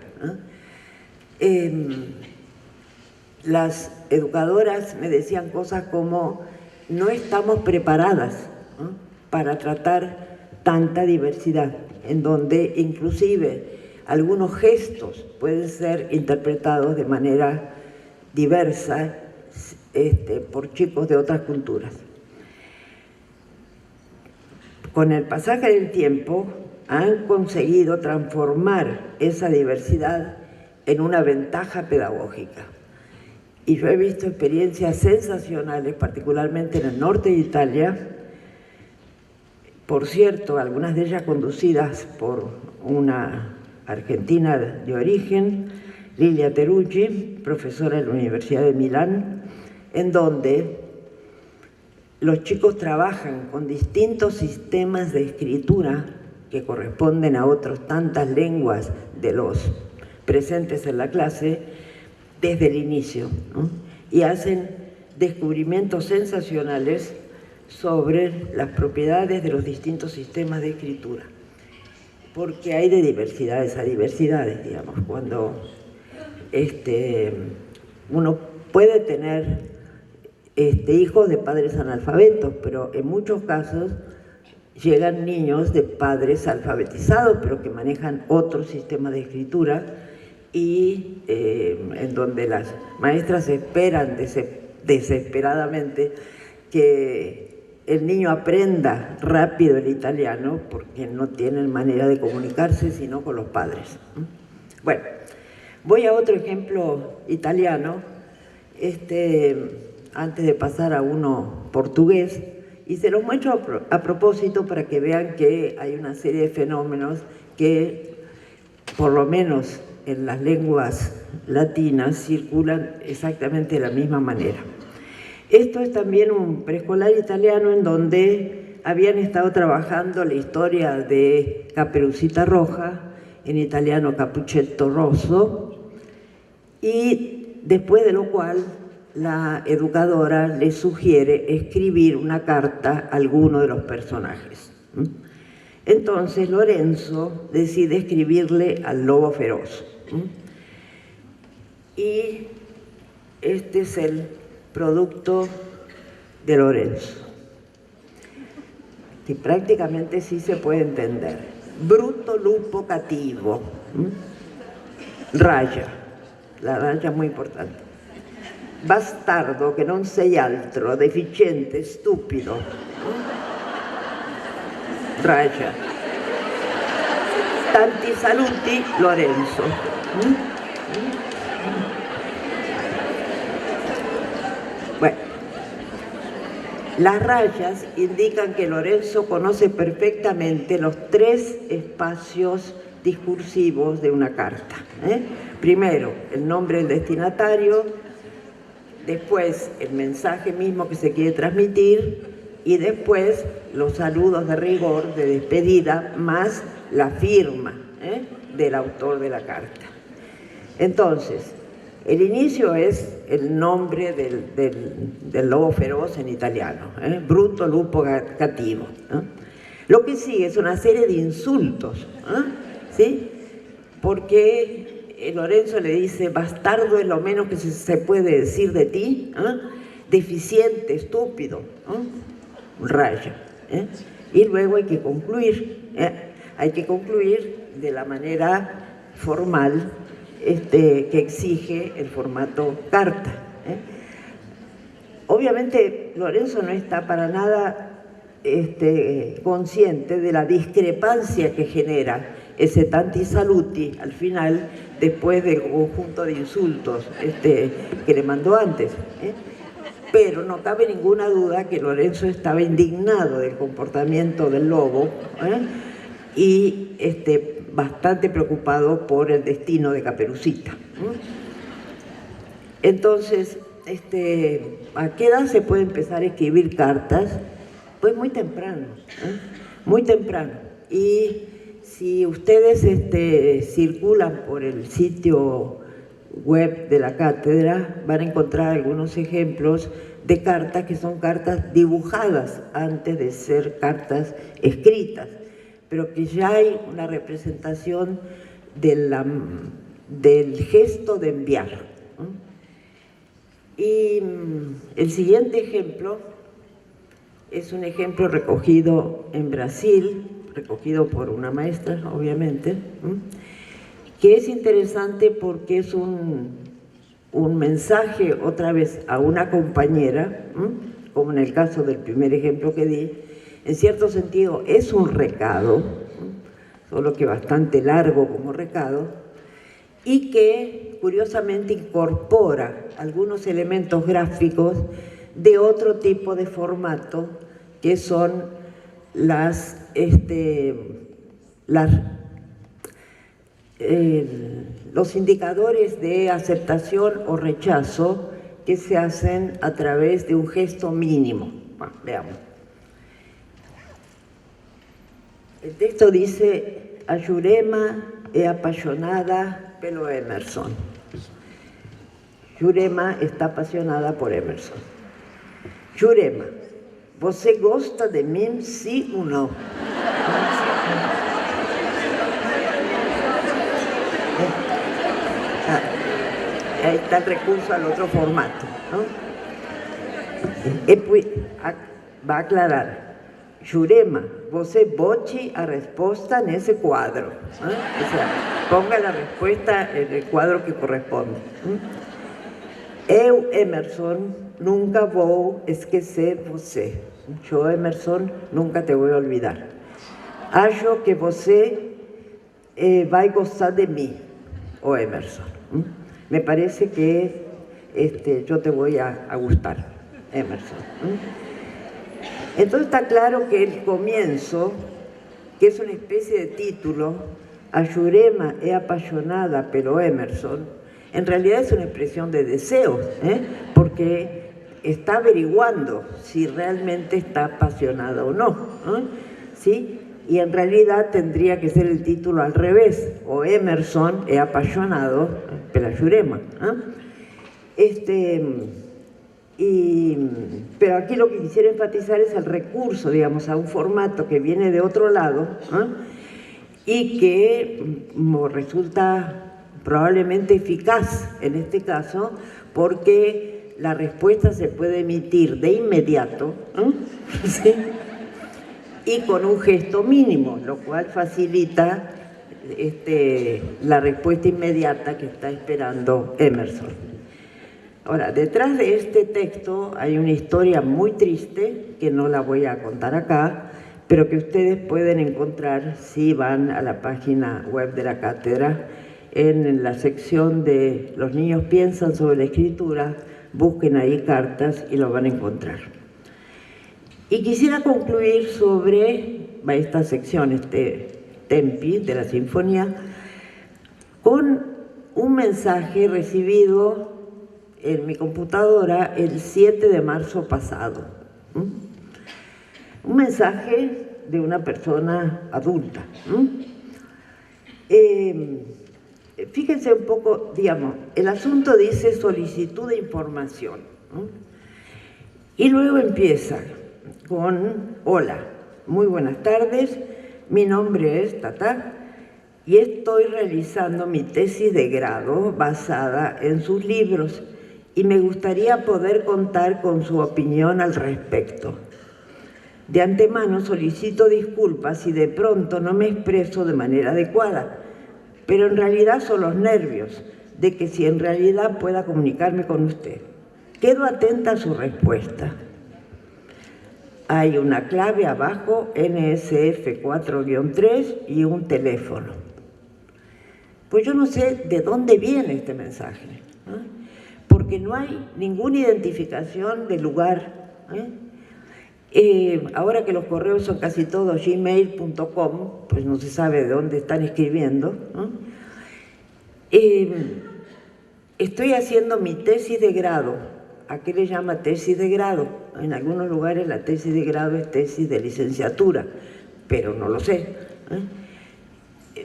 las educadoras me decían cosas como: no estamos preparadas para tratar tanta diversidad, en donde inclusive algunos gestos pueden ser interpretados de manera diversa por chicos de otras culturas. Con el pasaje del tiempo han conseguido transformar esa diversidad en una ventaja pedagógica. Y yo he visto experiencias sensacionales, particularmente en el norte de Italia, por cierto, algunas de ellas conducidas por una argentina de origen, Lilia Terucci, profesora de la Universidad de Milán, en donde los chicos trabajan con distintos sistemas de escritura que corresponden a otras tantas lenguas de los presentes en la clase desde el inicio, y hacen descubrimientos sensacionales sobre las propiedades de los distintos sistemas de escritura, porque hay de diversidades a diversidades, digamos. Cuando uno puede tener hijos de padres analfabetos, pero en muchos casos llegan niños de padres alfabetizados, pero que manejan otro sistema de escritura, y en donde las maestras esperan desesperadamente que el niño aprenda rápido el italiano, porque no tienen manera de comunicarse sino con los padres. Bueno, voy a otro ejemplo italiano, antes de pasar a uno portugués, y se los muestro a propósito para que vean que hay una serie de fenómenos que, por lo menos en las lenguas latinas, circulan exactamente de la misma manera. Esto es también un preescolar italiano en donde habían estado trabajando la historia de Caperucita Roja, en italiano Capuccetto Rosso, y después de lo cual la educadora le sugiere escribir una carta a alguno de los personajes. Entonces Lorenzo decide escribirle al lobo feroz. Y este es el producto de Lorenzo, que prácticamente sí se puede entender. Brutto lupo cattivo. Raya, la raya es muy importante. Bastardo che non sei altro, deficiente, stupido. Raya. Tanti saluti, Lorenzo. Bueno, las rayas indican que Lorenzo conoce perfectamente los 3 espacios discursivos de una carta. Primero, el nombre del destinatario, después el mensaje mismo que se quiere transmitir, y después los saludos de rigor de despedida más la firma del autor de la carta. Entonces, el inicio es el nombre del lobo feroz en italiano, bruto lupo cattivo. Lo que sigue es una serie de insultos, ¿sí? Porque Lorenzo le dice, bastardo es lo menos que se puede decir de ti, deficiente, estúpido, raya. Y luego hay que concluir de la manera formal que exige el formato carta. Obviamente Lorenzo no está para nada consciente de la discrepancia que genera ese tanti saluti al final, después del conjunto de insultos que le mandó antes. Pero no cabe ninguna duda que Lorenzo estaba indignado del comportamiento del lobo y bastante preocupado por el destino de Caperucita. Entonces, ¿a qué edad se puede empezar a escribir cartas? Pues muy temprano, muy temprano. Y si ustedes circulan por el sitio web de la cátedra, van a encontrar algunos ejemplos de cartas que son cartas dibujadas antes de ser cartas escritas, pero que ya hay una representación del gesto de enviar. Y el siguiente ejemplo es un ejemplo recogido en Brasil, recogido por una maestra, obviamente, que es interesante porque es un mensaje, otra vez, a una compañera, como en el caso del primer ejemplo que di. En cierto sentido es un recado, solo que bastante largo como recado, y que curiosamente incorpora algunos elementos gráficos de otro tipo de formato, que son los indicadores de aceptación o rechazo que se hacen a través de un gesto mínimo. Bueno, veamos. El texto dice: a Jurema è apasionada pelo Emerson. Jurema está apasionada por Emerson. Jurema, você gosta de mim, sí o no? Ahí está el recurso al otro formato, ¿no? Va a aclarar. Jurema, você bote a respuesta en ese cuadro. O sea, ponga la respuesta en el cuadro que corresponde. Eu, Emerson, nunca vou esquecer você. Yo, Emerson, nunca te voy a olvidar. Acho que você vai gostar de mí, oh Emerson. Me parece que yo te voy a gustar, Emerson. Entonces está claro que el comienzo, que es una especie de título, a Jurema è apasionada pelo Emerson, en realidad es una expresión de deseos, porque está averiguando si realmente está apasionada o no, ¿sí? Y en realidad tendría que ser el título al revés, o Emerson è apasionado pela Jurema. Pero aquí lo que quisiera enfatizar es el recurso, digamos, a un formato que viene de otro lado y que resulta probablemente eficaz en este caso, porque la respuesta se puede emitir de inmediato, ¿sí? Y con un gesto mínimo, lo cual facilita la respuesta inmediata que está esperando Emerson. Ahora, detrás de este texto hay una historia muy triste, que no la voy a contar acá, pero que ustedes pueden encontrar si van a la página web de la cátedra, en la sección de Los niños piensan sobre la escritura, busquen ahí cartas y lo van a encontrar. Y quisiera concluir sobre esta sección, tempi de la sinfonía, con un mensaje recibido en mi computadora el 7 de marzo pasado. Un mensaje de una persona adulta. Fíjense un poco, digamos, el asunto dice solicitud de información, ¿no? Y luego empieza con: hola, muy buenas tardes, mi nombre es Tata y estoy realizando mi tesis de grado basada en sus libros y me gustaría poder contar con su opinión al respecto. De antemano solicito disculpas si de pronto no me expreso de manera adecuada, pero en realidad son los nervios de que si en realidad pueda comunicarme con usted. Quedo atenta a su respuesta. Hay una clave abajo, NSF4-3 y un teléfono. Pues yo no sé de dónde viene este mensaje, ¿eh? Porque no hay ninguna identificación del lugar, ahora que los correos son casi todos gmail.com, pues no se sabe de dónde están escribiendo, ¿no? Estoy haciendo mi tesis de grado. ¿A qué le llama tesis de grado? En algunos lugares la tesis de grado es tesis de licenciatura, pero no lo sé,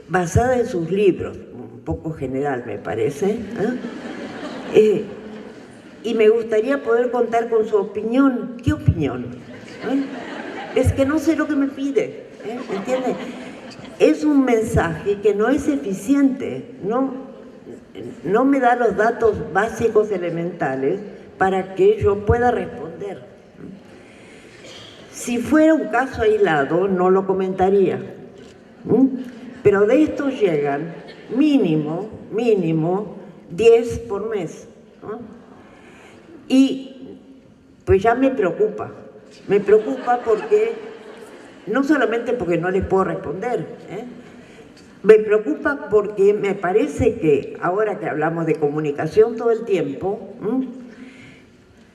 basada en sus libros, un poco general me parece, y me gustaría poder contar con su opinión. ¿Qué opinión? Es que no sé lo que me pide, ¿entiende? Es un mensaje que no es eficiente, no me da los datos básicos elementales para que yo pueda responder. Si fuera un caso aislado, no lo comentaría, pero de estos llegan mínimo 10 por mes, ¿no? Y pues ya me preocupa porque, no solamente porque no les puedo responder, me preocupa porque me parece que ahora que hablamos de comunicación todo el tiempo,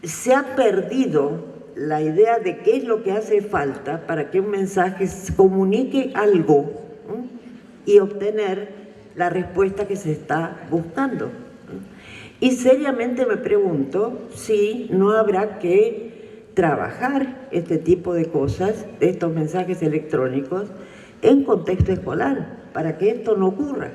se ha perdido la idea de qué es lo que hace falta para que un mensaje comunique algo y obtener la respuesta que se está buscando. Y seriamente me pregunto si no habrá que trabajar este tipo de cosas, de estos mensajes electrónicos, en contexto escolar, para que esto no ocurra,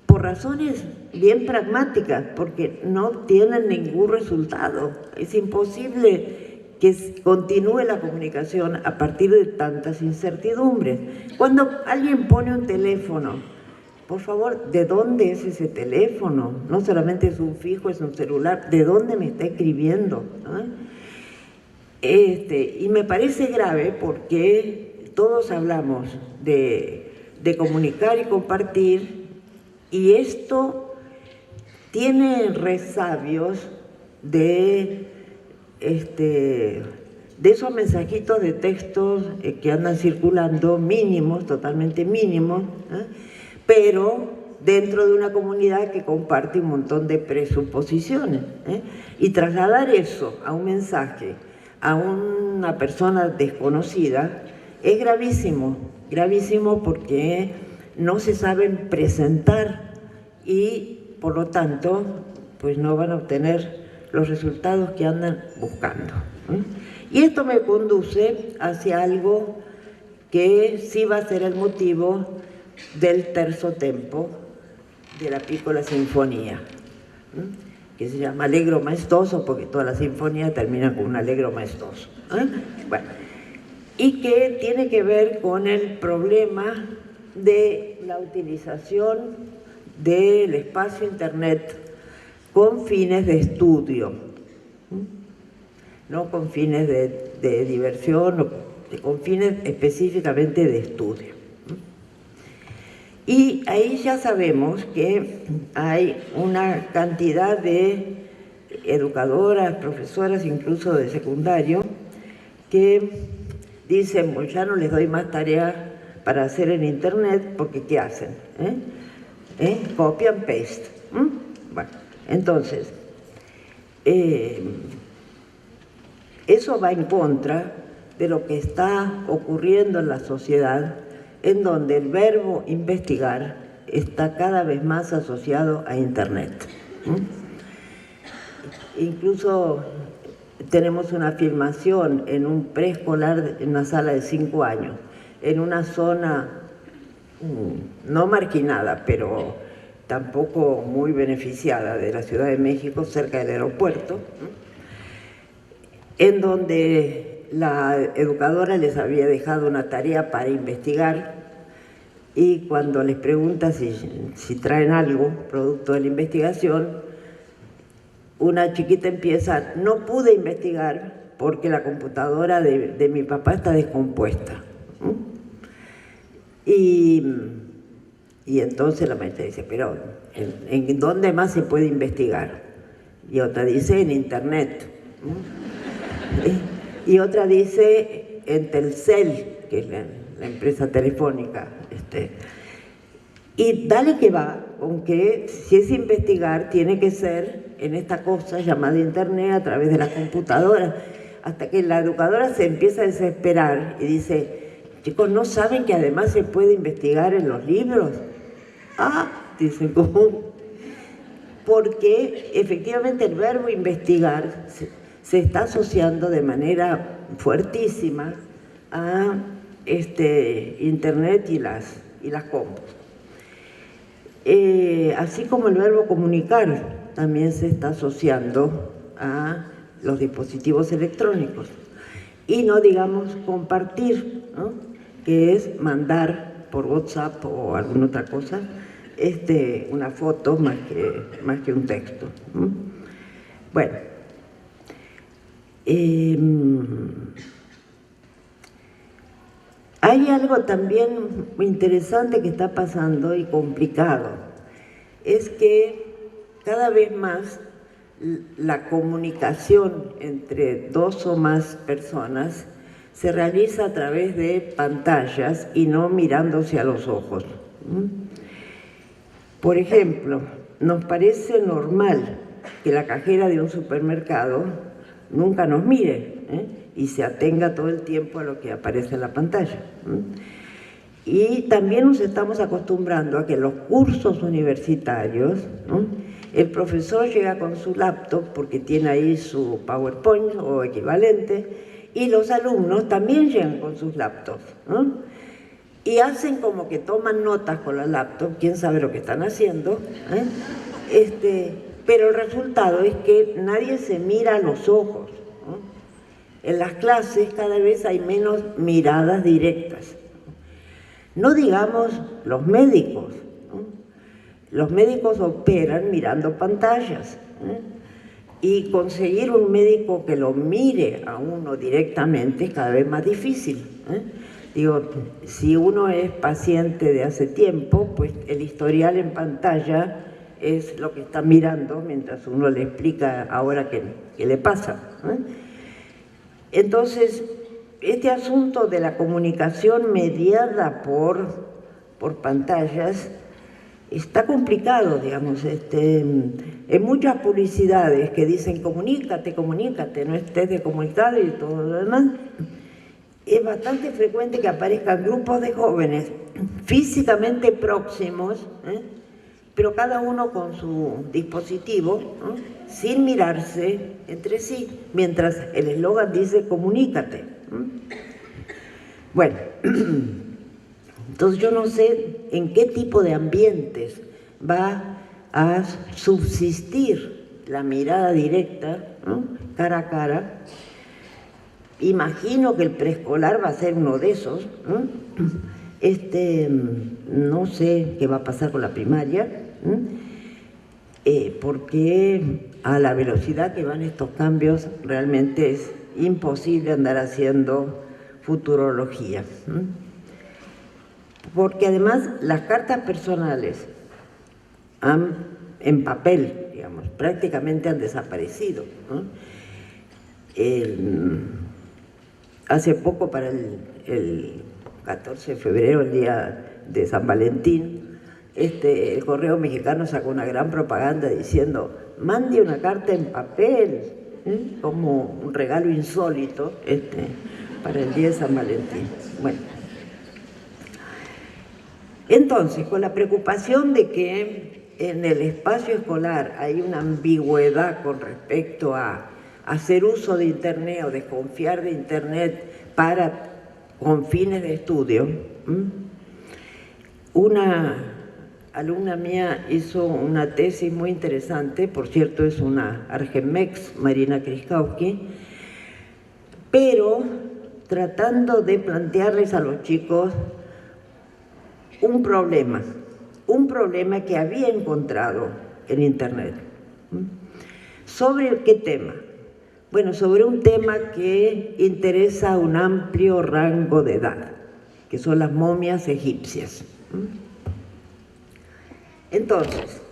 por razones bien pragmáticas, porque no tienen ningún resultado. Es imposible que continúe la comunicación a partir de tantas incertidumbres. Cuando alguien pone un teléfono, por favor, ¿de dónde es ese teléfono? No solamente es un fijo, es un celular. ¿De dónde me está escribiendo? Y me parece grave porque todos hablamos de comunicar y compartir, y esto tiene resabios de esos mensajitos de textos que andan circulando, mínimos, totalmente mínimos, pero dentro de una comunidad que comparte un montón de presuposiciones, y trasladar eso a un mensaje a una persona desconocida es gravísimo, gravísimo, porque no se saben presentar y por lo tanto pues no van a obtener los resultados que andan buscando. Y esto me conduce hacia algo que sí va a ser el motivo del terzo tempo de la Piccola Sinfonía, que se llama Allegro maestoso, porque todas las sinfonías terminan con un allegro maestoso. Bueno, y que tiene que ver con el problema de la utilización del espacio Internet con fines de estudio, no con fines de diversión, con fines específicamente de estudio. Y ahí ya sabemos que hay una cantidad de educadoras, profesoras, incluso de secundario, que dicen: pues ya no les doy más tarea para hacer en Internet, porque ¿qué hacen? Copy and paste. Bueno, entonces, eso va en contra de lo que está ocurriendo en la sociedad, en donde el verbo investigar está cada vez más asociado a Internet. Incluso tenemos una filmación en un preescolar, en una sala de 5 años, en una zona no marginada, pero tampoco muy beneficiada de la Ciudad de México, cerca del aeropuerto, en donde la educadora les había dejado una tarea para investigar, y cuando les pregunta si traen algo producto de la investigación, una chiquita empieza: no pude investigar porque la computadora de mi papá está descompuesta. Y entonces la maestra dice: pero ¿en dónde más se puede investigar? Y otra dice: en internet. Y otra dice: en Telcel, que es la empresa telefónica. Y dale que va, aunque si es investigar, tiene que ser en esta cosa llamada internet, a través de la computadora, hasta que la educadora se empieza a desesperar y dice: chicos, ¿no saben que además se puede investigar en los libros? Ah, dicen, ¿cómo? Porque efectivamente el verbo investigar se está asociando de manera fuertísima a internet y las compus. Así como el verbo comunicar también se está asociando a los dispositivos electrónicos. Y no digamos compartir, ¿no?, que es mandar por WhatsApp o alguna otra cosa una foto más que un texto. Bueno, hay algo también muy interesante que está pasando y complicado. Es que cada vez más la comunicación entre dos o más personas se realiza a través de pantallas y no mirándose a los ojos. Por ejemplo, nos parece normal que la cajera de un supermercado nunca nos mire y se atenga todo el tiempo a lo que aparece en la pantalla. Y también nos estamos acostumbrando a que en los cursos universitarios, el profesor llega con su laptop porque tiene ahí su PowerPoint o equivalente, y los alumnos también llegan con sus laptops, y hacen como que toman notas con la laptop, quién sabe lo que están haciendo, pero el resultado es que nadie se mira a los ojos. En las clases cada vez hay menos miradas directas. No digamos los médicos. Los médicos operan mirando pantallas. Y conseguir un médico que lo mire a uno directamente es cada vez más difícil. Digo, si uno es paciente de hace tiempo, pues el historial en pantalla es lo que está mirando mientras uno le explica ahora qué le pasa. Entonces, este asunto de la comunicación mediada por pantallas está complicado, digamos. En muchas publicidades que dicen comunícate, comunícate, no estés descomunicado y todo lo demás, es bastante frecuente que aparezcan grupos de jóvenes físicamente próximos, pero cada uno con su dispositivo, sin mirarse entre sí, mientras el eslogan dice comunícate. Bueno, entonces yo no sé en qué tipo de ambientes va a subsistir la mirada directa, cara a cara. Imagino que el preescolar va a ser uno de esos. No sé qué va a pasar con la primaria, porque a la velocidad que van estos cambios realmente es imposible andar haciendo futurología. Porque además las cartas personales en papel, digamos, prácticamente han desaparecido. Hace poco, para el 14 de febrero, el día de San Valentín, el Correo Mexicano sacó una gran propaganda diciendo: mande una carta en papel, como un regalo insólito para el día de San Valentín. Bueno, entonces, con la preocupación de que en el espacio escolar hay una ambigüedad con respecto a hacer uso de Internet o desconfiar de Internet con fines de estudio. Una alumna mía hizo una tesis muy interesante, por cierto es una argemex, Marina Kriskowski, pero tratando de plantearles a los chicos un problema que había encontrado en Internet. ¿Sobre qué tema? Bueno, sobre un tema que interesa a un amplio rango de edad, que son las momias egipcias. Entonces,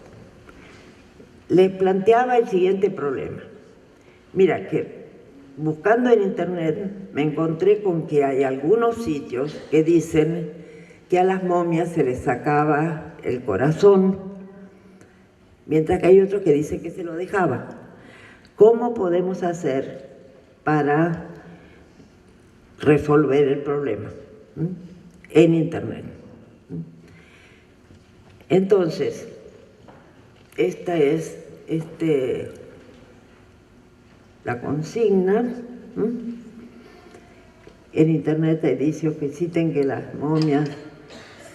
les planteaba el siguiente problema. Mira, que buscando en Internet me encontré con que hay algunos sitios que dicen que a las momias se les sacaba el corazón, mientras que hay otros que dicen que se lo dejaba. ¿Cómo podemos hacer para resolver el problema en Internet? Entonces, esta es la consigna. En Internet hay indicios que citen que las momias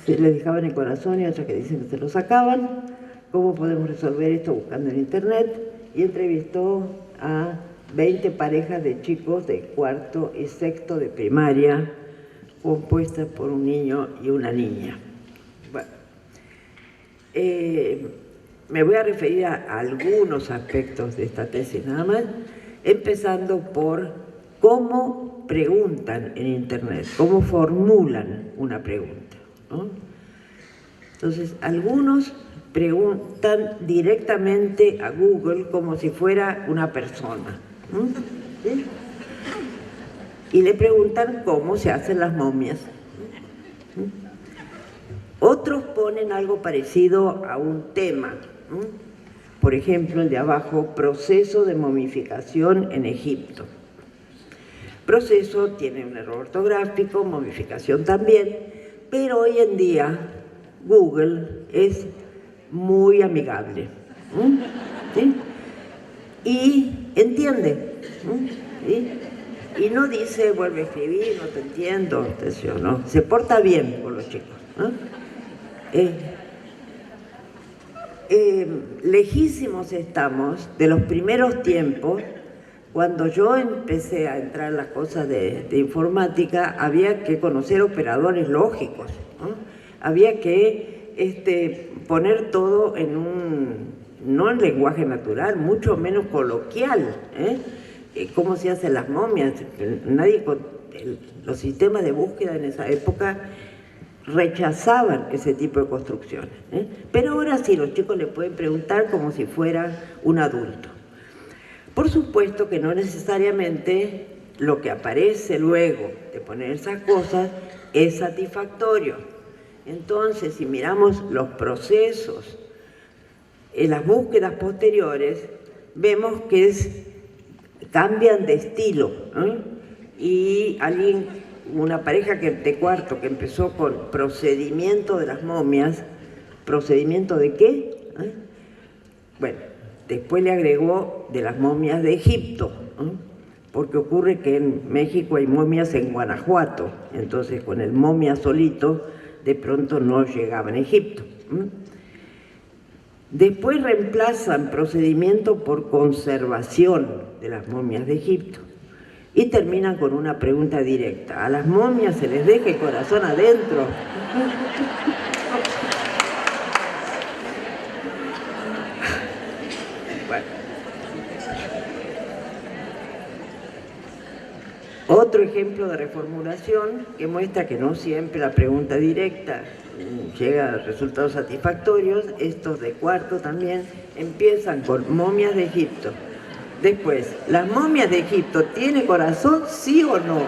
se les dejaban el corazón y otros que dicen que se lo sacaban. ¿Cómo podemos resolver esto buscando en Internet? Y entrevistó a 20 parejas de chicos de cuarto y sexto de primaria, compuestas por un niño y una niña. Bueno, me voy a referir a algunos aspectos de esta tesis nada más, empezando por cómo preguntan en Internet, cómo formulan una pregunta, ¿no? Entonces, algunos preguntan directamente a Google como si fuera una persona, ¿sí? Y le preguntan cómo se hacen las momias. Otros ponen algo parecido a un tema. Por ejemplo, el de abajo, proceso de momificación en Egipto. Proceso tiene un error ortográfico, momificación también, pero hoy en día Google es muy amigable. ¿Sí? Y entiende. ¿Sí? Y no dice, vuelve a escribir, no te entiendo, ¿no? Se porta bien con los chicos, ¿no? Lejísimos estamos de los primeros tiempos. Cuando yo empecé a entrar en las cosas de informática, había que conocer operadores lógicos, ¿no? Había que poner todo no en lenguaje natural, mucho menos coloquial, cómo se hacen las momias. Los sistemas de búsqueda en esa época rechazaban ese tipo de construcciones, pero ahora sí, los chicos le pueden preguntar como si fuera un adulto. Por supuesto que no necesariamente lo que aparece luego de poner esas cosas es satisfactorio. Entonces, si miramos los procesos en las búsquedas posteriores, vemos que cambian de estilo, y una pareja de cuarto que empezó con procedimiento de las momias, ¿procedimiento de qué? Bueno, después le agregó de las momias de Egipto, porque ocurre que en México hay momias en Guanajuato, entonces con el momia solito de pronto no llegaba en Egipto. Después reemplazan procedimiento por conservación de las momias de Egipto y terminan con una pregunta directa. ¿A las momias se les deja el corazón adentro? Bueno. Otro ejemplo de reformulación que muestra que no siempre la pregunta directa llega a resultados satisfactorios. Estos de cuarto también empiezan con momias de Egipto. Después, ¿las momias de Egipto tienen corazón, sí o no?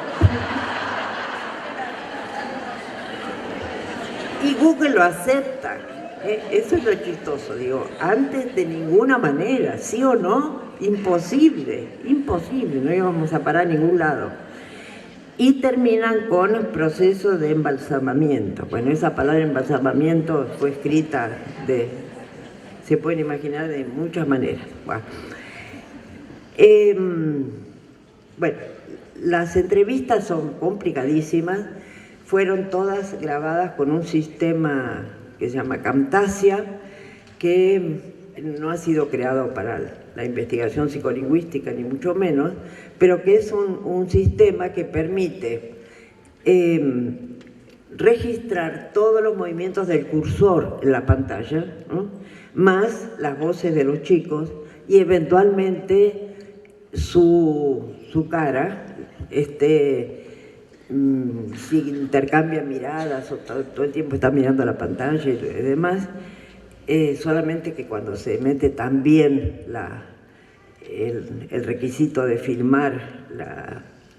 Y Google lo acepta. Eso es lo chistoso, digo, antes de ninguna manera, sí o no, imposible, no íbamos a parar a ningún lado. Y terminan con el proceso de embalsamamiento. Bueno, esa palabra embalsamamiento fue escrita se pueden imaginar de muchas maneras. Bueno. Bueno, las entrevistas son complicadísimas, fueron todas grabadas con un sistema que se llama Camtasia, que no ha sido creado para la investigación psicolingüística, ni mucho menos, pero que es un sistema que permite registrar todos los movimientos del cursor en la pantalla, ¿no?, más las voces de los chicos y eventualmente su cara, si intercambian miradas o todo el tiempo está mirando la pantalla y demás, solamente que cuando se mete también el requisito de filmar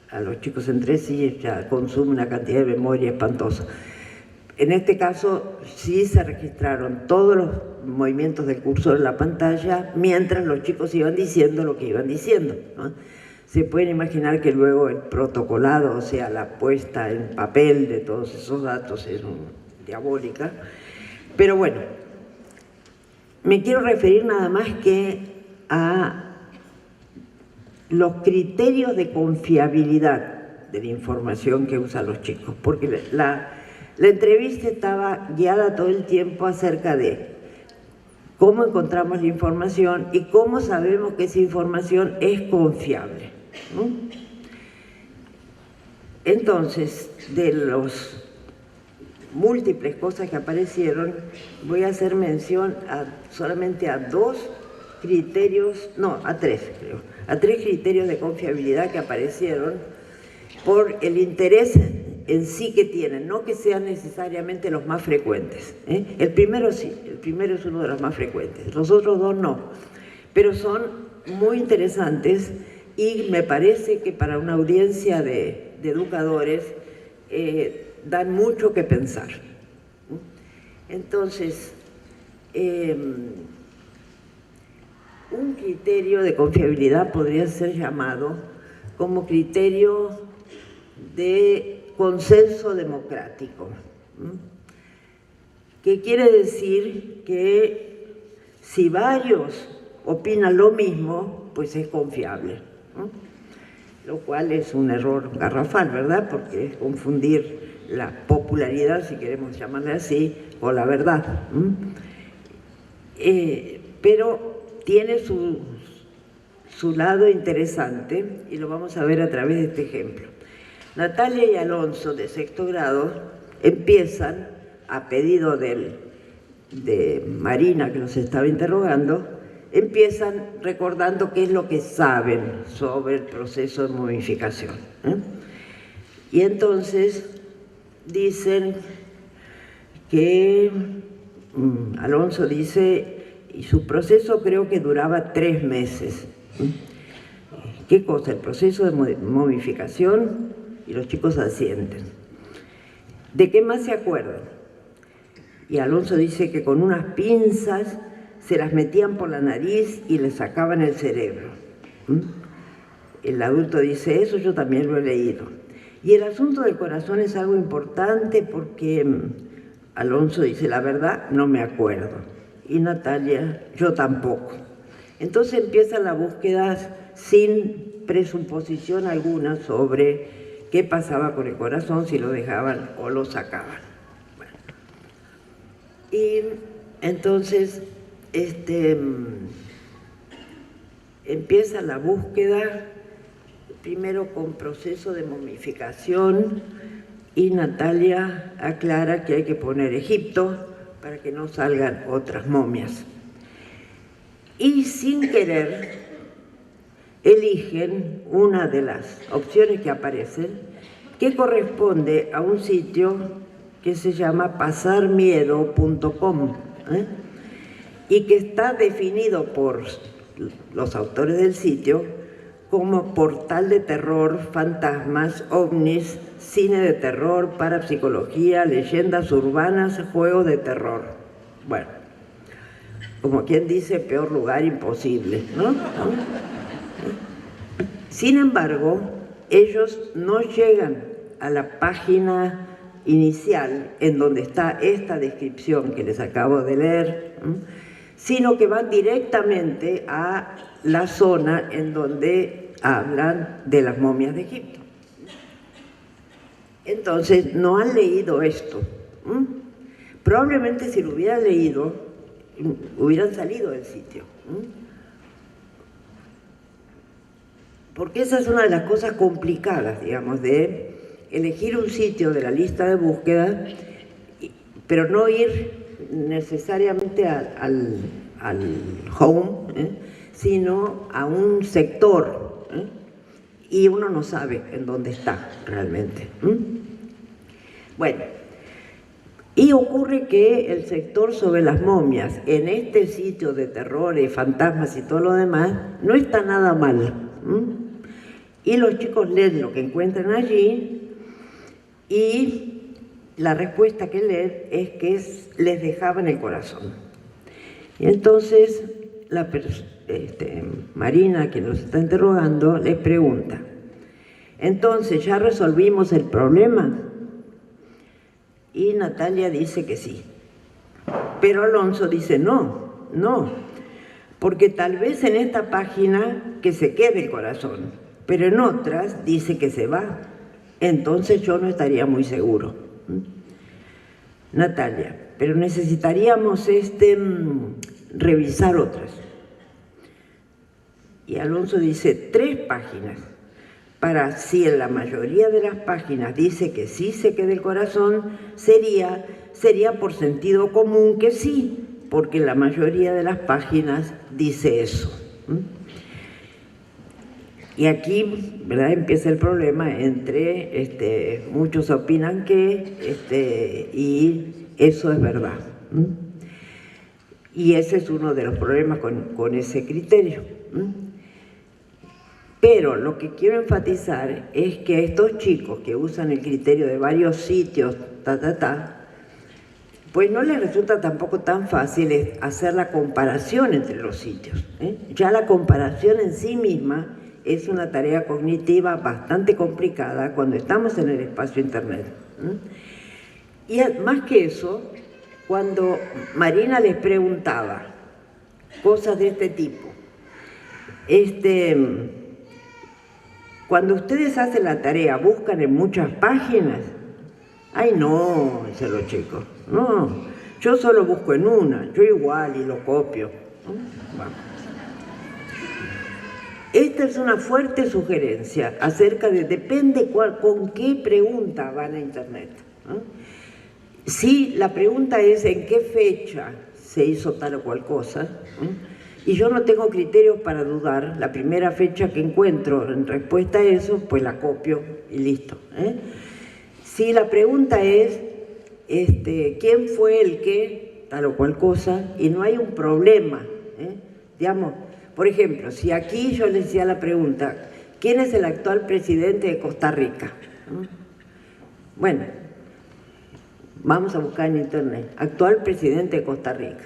a los chicos entre sí, ya consume una cantidad de memoria espantosa. En este caso sí se registraron todos los movimientos del cursor en la pantalla mientras los chicos iban diciendo lo que iban diciendo, ¿no? Se pueden imaginar que luego el protocolado, o sea, la puesta en papel de todos esos datos es diabólica. Pero bueno, me quiero referir nada más que a los criterios de confiabilidad de la información que usan los chicos, porque la entrevista estaba guiada todo el tiempo acerca de cómo encontramos la información y cómo sabemos que esa información es confiable, ¿no? Entonces, de los múltiples cosas que aparecieron, voy a hacer mención solamente a tres criterios de confiabilidad que aparecieron por el interés en sí que tienen, no que sean necesariamente los más frecuentes, ¿eh? El primero sí, el primero es uno de los más frecuentes, los otros dos no, pero son muy interesantes y me parece que para una audiencia de educadores dan mucho que pensar. Entonces, un criterio de confiabilidad podría ser llamado como criterio de consenso democrático, que quiere decir que si varios opinan lo mismo, pues es confiable, ¿no? Lo cual es un error garrafal, ¿verdad? Porque es confundir la popularidad, si queremos llamarle así, con la verdad. Pero tiene su lado interesante y lo vamos a ver a través de este ejemplo. Natalia y Alonso, de sexto grado, empiezan, a pedido de Marina, que los estaba interrogando, empiezan recordando qué es lo que saben sobre el proceso de momificación, ¿eh? Y entonces dicen que Alonso dice, y su proceso creo que duraba 3 meses. ¿Qué cosa? El proceso de momificación, y los chicos asienten. ¿De qué más se acuerdan? Y Alonso dice que con unas pinzas se las metían por la nariz y le sacaban el cerebro. El adulto dice, eso yo también lo he leído. Y el asunto del corazón es algo importante porque Alonso dice, la verdad, no me acuerdo. Y Natalia, yo tampoco. Entonces empieza la búsqueda sin presuposición alguna sobre qué pasaba con el corazón, si lo dejaban o lo sacaban. Bueno. Y entonces empieza la búsqueda, primero con proceso de momificación, y Natalia aclara que hay que poner Egipto para que no salgan otras momias. Y sin querer eligen una de las opciones que aparecen, que corresponde a un sitio que se llama pasarmiedo.com, y que está definido por los autores del sitio como portal de terror, fantasmas, ovnis, cine de terror, parapsicología, leyendas urbanas, juegos de terror. Bueno, como quien dice, peor lugar imposible, ¿no? Sin embargo, ellos no llegan a la página inicial en donde está esta descripción que les acabo de leer, sino que van directamente a la zona en donde hablan de las momias de Egipto. Entonces, no han leído esto. Probablemente si lo hubieran leído, hubieran salido del sitio. Porque esa es una de las cosas complicadas, digamos, de elegir un sitio de la lista de búsqueda, pero no ir necesariamente al home, sino a un sector, y uno no sabe en dónde está realmente. Bueno, y ocurre que el sector sobre las momias, en este sitio de terror y fantasmas y todo lo demás, no está nada mal. Y los chicos leen lo que encuentran allí y la respuesta que leen es que les dejaban el corazón. Y entonces Marina, que nos está interrogando, les pregunta: entonces, ¿ya resolvimos el problema? Y Natalia dice que sí. Pero Alonso dice no, porque tal vez en esta página que se quede el corazón, pero en otras dice que se va. Entonces yo no estaría muy seguro. Natalia: pero necesitaríamos revisar otras. Y Alonso dice 3 páginas, para si en la mayoría de las páginas dice que sí se quede el corazón, sería por sentido común que sí, porque la mayoría de las páginas dice eso. Y aquí, ¿verdad?, empieza el problema entre muchos opinan que y eso es verdad. Y ese es uno de los problemas con ese criterio. Pero lo que quiero enfatizar es que estos chicos que usan el criterio de varios sitios, pues no les resulta tampoco tan fácil hacer la comparación entre los sitios. Ya la comparación en sí misma es una tarea cognitiva bastante complicada cuando estamos en el espacio Internet. Y más que eso, cuando Marina les preguntaba cosas de este tipo, cuando ustedes hacen la tarea, buscan en muchas páginas. Ay, no, dicen los chicos, no, yo solo busco en una, yo igual y lo copio. Bueno. Esta es una fuerte sugerencia acerca de, depende con qué pregunta van a Internet. Si la pregunta es en qué fecha se hizo tal o cual cosa, y yo no tengo criterios para dudar, la primera fecha que encuentro en respuesta a eso, pues la copio y listo. Si la pregunta es ¿quién fue el que tal o cual cosa? Y no hay un problema, digamos, por ejemplo, si aquí yo le decía la pregunta, ¿quién es el actual presidente de Costa Rica? Bueno, vamos a buscar en Internet, actual presidente de Costa Rica.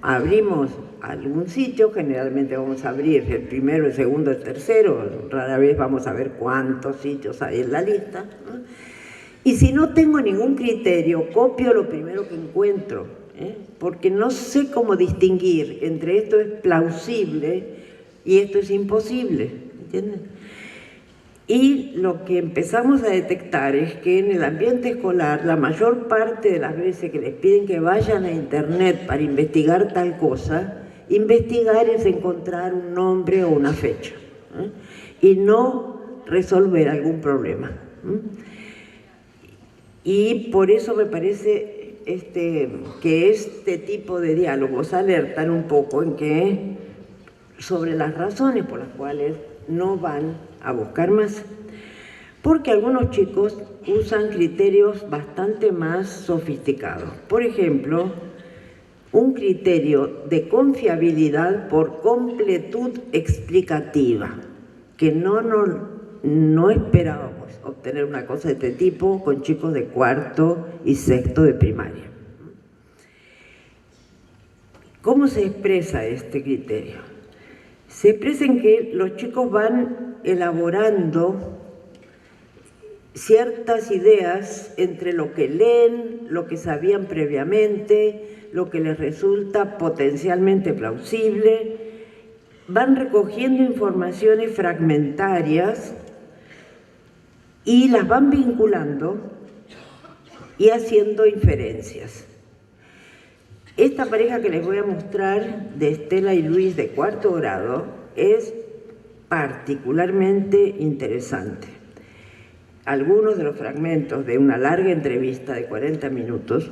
Abrimos algún sitio, generalmente vamos a abrir el primero, el segundo, el tercero, rara vez vamos a ver cuántos sitios hay en la lista. Y si no tengo ningún criterio, copio lo primero que encuentro, porque no sé cómo distinguir entre esto es plausible y esto es imposible, ¿entienden? Y lo que empezamos a detectar es que en el ambiente escolar, la mayor parte de las veces que les piden que vayan a Internet para investigar tal cosa, investigar es encontrar un nombre o una fecha, y no resolver algún problema. Y por eso me parece que este tipo de diálogos alertan un poco sobre las razones por las cuales no van a buscar más. Porque algunos chicos usan criterios bastante más sofisticados. Por ejemplo, un criterio de confiabilidad por completud explicativa, que no esperábamos obtener una cosa de este tipo con chicos de 4º y 6º de primaria. ¿Cómo se expresa este criterio? Se expresa en que los chicos van elaborando ciertas ideas entre lo que leen, lo que sabían previamente, lo que les resulta potencialmente plausible, van recogiendo informaciones fragmentarias y las van vinculando y haciendo inferencias. Esta pareja que les voy a mostrar de Estela y Luis de 4º grado es particularmente interesante. Algunos de los fragmentos de una larga entrevista de 40 minutos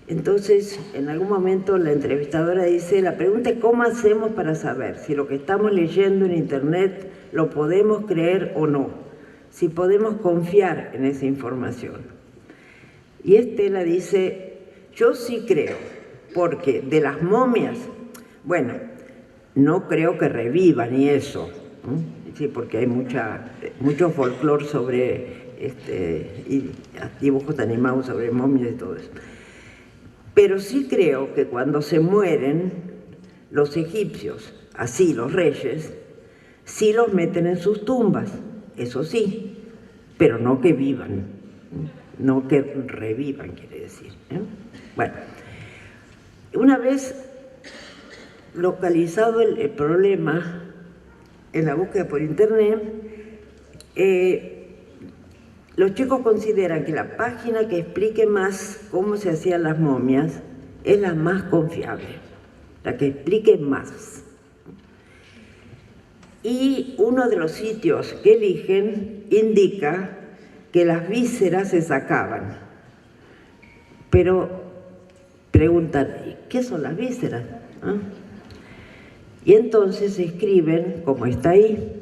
entonces, en algún momento la entrevistadora dice, la pregunta es ¿cómo hacemos para saber si lo que estamos leyendo en internet lo podemos creer o no? Si podemos confiar en esa información. Y Estela dice, yo sí creo, porque de las momias, bueno, no creo que revivan y eso, ¿no? Sí, porque hay mucho folclore sobre y dibujos animados sobre momias y todo eso. Pero sí creo que cuando se mueren los egipcios, así los reyes, sí los meten en sus tumbas, eso sí, pero no que vivan, no que revivan, quiere decir, ¿eh? Bueno, una vez localizado el problema en la búsqueda por internet, los chicos consideran que la página que explique más cómo se hacían las momias es la más confiable, la que explique más. Y uno de los sitios que eligen indica que las vísceras se sacaban. Pero preguntan, ¿qué son las vísceras? ¿Ah? Y entonces escriben como está ahí.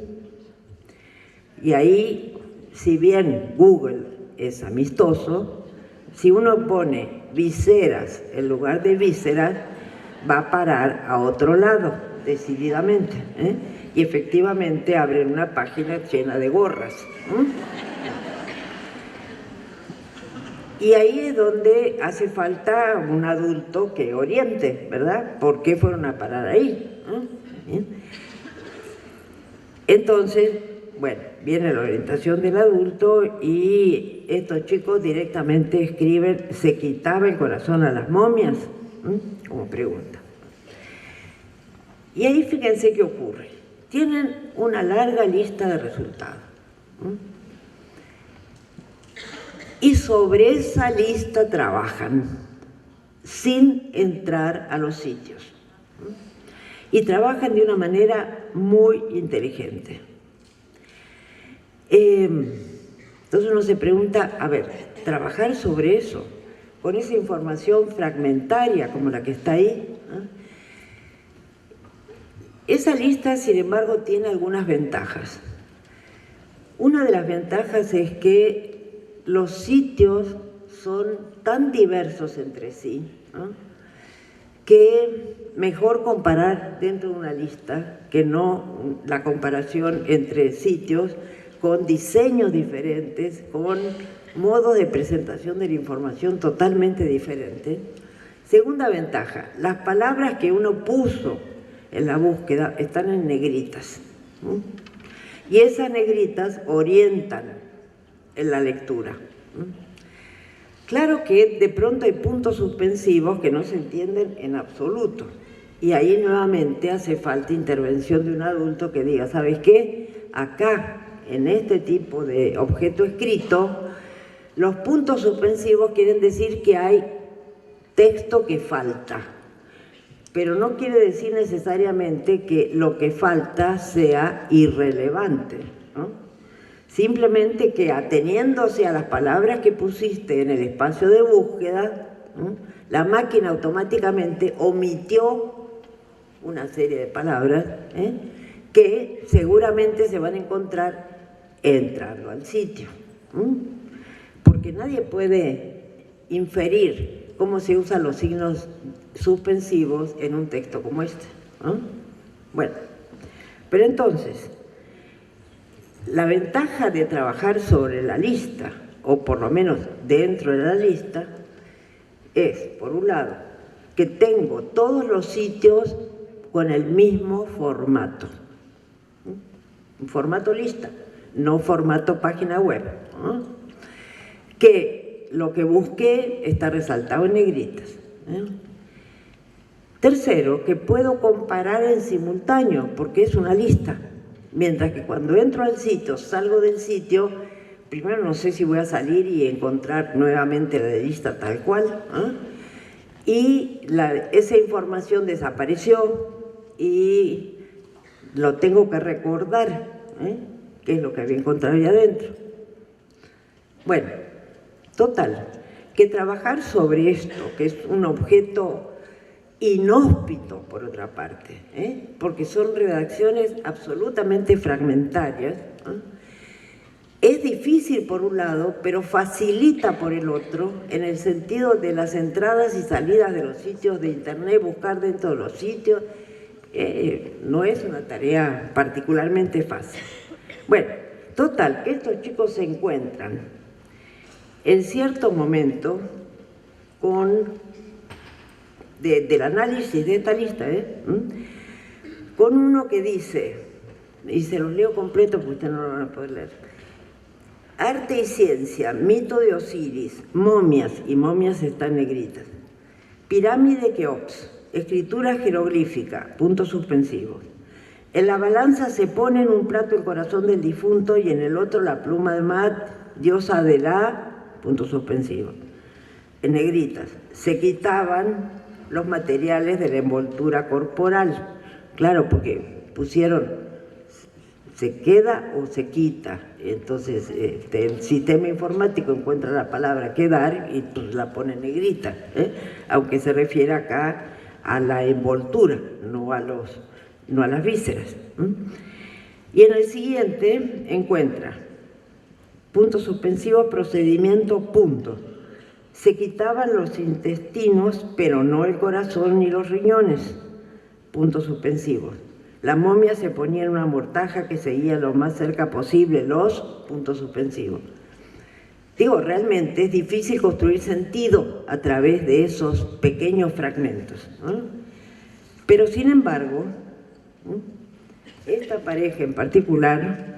Y ahí, si bien Google es amistoso, si uno pone viseras en lugar de vísceras, va a parar a otro lado, decididamente, ¿eh? Y efectivamente abren una página llena de gorras, ¿eh? Y ahí es donde hace falta un adulto que oriente, ¿verdad? ¿Por qué fueron a parar ahí? ¿Eh? Entonces, bueno, viene la orientación del adulto y estos chicos directamente escriben, ¿se quitaba el corazón a las momias? Como pregunta. Y ahí fíjense qué ocurre. Tienen una larga lista de resultados. Y sobre esa lista trabajan, sin entrar a los sitios. Y trabajan de una manera muy inteligente. Entonces uno se pregunta, a ver, trabajar sobre eso, con esa información fragmentaria como la que está ahí, ¿eh? Esa lista, sin embargo, tiene algunas ventajas. Una de las ventajas es que los sitios son tan diversos entre sí, ¿no?, que mejor comparar dentro de una lista que no la comparación entre sitios con diseños diferentes, con modos de presentación de la información totalmente diferentes. Segunda ventaja, las palabras que uno puso en la búsqueda están en negritas, ¿no?, y esas negritas orientan en la lectura, ¿no? Claro que de pronto hay puntos suspensivos que no se entienden en absoluto, y ahí nuevamente hace falta intervención de un adulto que diga, ¿sabes qué? Acá, en este tipo de objeto escrito, los puntos suspensivos quieren decir que hay texto que falta, pero no quiere decir necesariamente que lo que falta sea irrelevante, ¿no? Simplemente que ateniéndose a las palabras que pusiste en el espacio de búsqueda, ¿no?, la máquina automáticamente omitió una serie de palabras, que seguramente se van a encontrar entrando al sitio, ¿no?, porque nadie puede inferir cómo se usan los signos suspensivos en un texto como este, ¿no? Bueno, pero entonces, la ventaja de trabajar sobre la lista, o por lo menos dentro de la lista, es, por un lado, que tengo todos los sitios con el mismo formato. un formato lista, no formato página web, ¿no? Que lo que busqué está resaltado en negritas, ¿eh? Tercero, que puedo comparar en simultáneo, porque es una lista. Mientras que cuando entro al sitio, salgo del sitio, primero no sé si voy a salir y encontrar nuevamente la lista tal cual, ¿eh? Y esa información desapareció y lo tengo que recordar, ¿eh? ¿Qué es lo que había encontrado ahí adentro? Bueno, total, que trabajar sobre esto, que es un objeto inhóspito por otra parte, ¿eh? Porque son redacciones absolutamente fragmentarias, ¿eh? Es difícil por un lado, pero facilita por el otro, en el sentido de las entradas y salidas de los sitios de internet, buscar dentro de los sitios, no es una tarea particularmente fácil. Bueno, total, que estos chicos se encuentran en cierto momento del análisis de esta lista, con uno que dice, y se los leo completo porque ustedes no lo van a poder leer: arte y ciencia, mito de Osiris, momias, y momias están negritas, pirámide Keops, escritura jeroglífica, puntos suspensivos. En la balanza se pone en un plato el corazón del difunto y en el otro la pluma de Maat, diosa de la, puntos suspensivos. En negritas, se quitaban los materiales de la envoltura corporal. Claro, porque pusieron, se queda o se quita. Entonces, el sistema informático encuentra la palabra quedar y pues la pone negrita, aunque se refiere acá a la envoltura, no a las vísceras. Y en el siguiente encuentra punto suspensivo, procedimiento, punto. Se quitaban los intestinos, pero no el corazón ni los riñones, puntos suspensivos. La momia se ponía en una mortaja que seguía lo más cerca posible los puntos suspensivos. Digo, realmente es difícil construir sentido a través de esos pequeños fragmentos, ¿no? Pero sin embargo, esta pareja en particular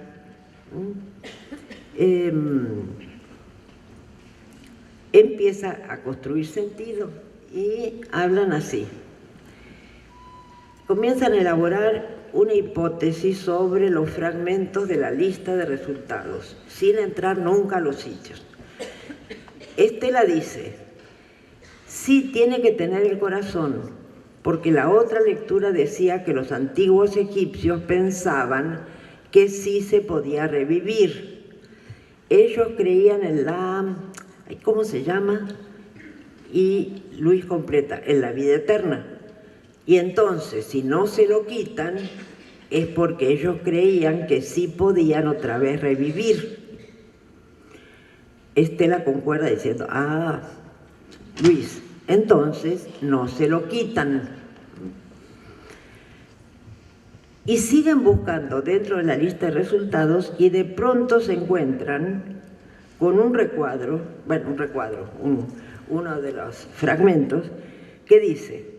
empieza a construir sentido y hablan así. Comienzan a elaborar una hipótesis sobre los fragmentos de la lista de resultados, sin entrar nunca a los sitios. Estela dice, sí tiene que tener el corazón, porque la otra lectura decía que los antiguos egipcios pensaban que sí se podía revivir. Ellos creían en la, ¿cómo se llama? Y Luis completa, en la vida eterna. Y entonces, si no se lo quitan, es porque ellos creían que sí podían otra vez revivir. Estela concuerda diciendo, Luis, entonces no se lo quitan. Y siguen buscando dentro de la lista de resultados y de pronto se encuentran con un recuadro, uno de los fragmentos, que dice,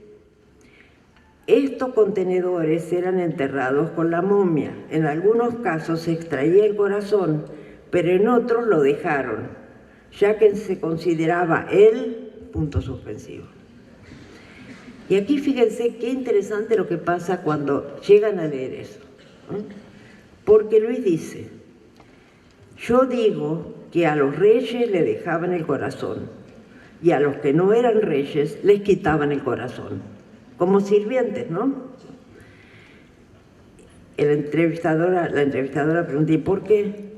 estos contenedores eran enterrados con la momia. En algunos casos se extraía el corazón, pero en otros lo dejaron, ya que se consideraba el punto suspensivo. Y aquí fíjense qué interesante lo que pasa cuando llegan a leer eso, ¿eh? Porque Luis dice, yo digo que a los reyes le dejaban el corazón y a los que no eran reyes les quitaban el corazón, como sirvientes, ¿no? La entrevistadora pregunta, ¿y por qué?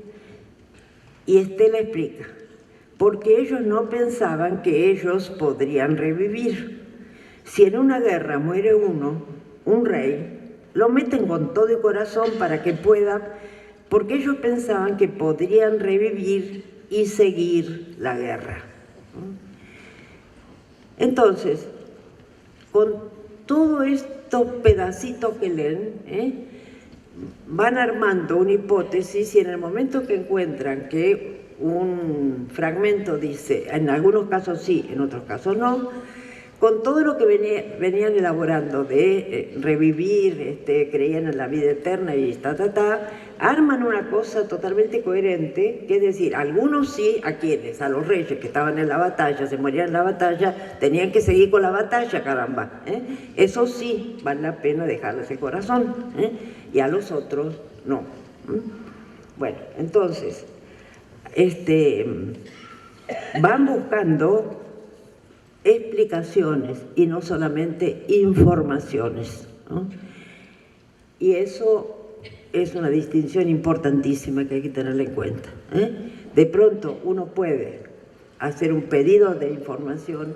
Y Estela explica, porque ellos no pensaban que ellos podrían revivir. Si en una guerra muere uno, un rey, lo meten con todo el corazón para que pueda, porque ellos pensaban que podrían revivir y seguir la guerra. Entonces, con todos estos pedacitos que leen, van armando una hipótesis y en el momento que encuentran que un fragmento dice, en algunos casos sí, en otros casos no, con todo lo que venían elaborando de revivir, creían en la vida eterna y arman una cosa totalmente coherente, que es decir, algunos sí, ¿a quiénes? A los reyes que estaban en la batalla, se morían en la batalla, tenían que seguir con la batalla, caramba. Eso sí, vale la pena dejarles el corazón, y a los otros no. Bueno, entonces, van buscando explicaciones y no solamente informaciones, ¿no? Y eso es una distinción importantísima que hay que tenerla en cuenta. De pronto uno puede hacer un pedido de información,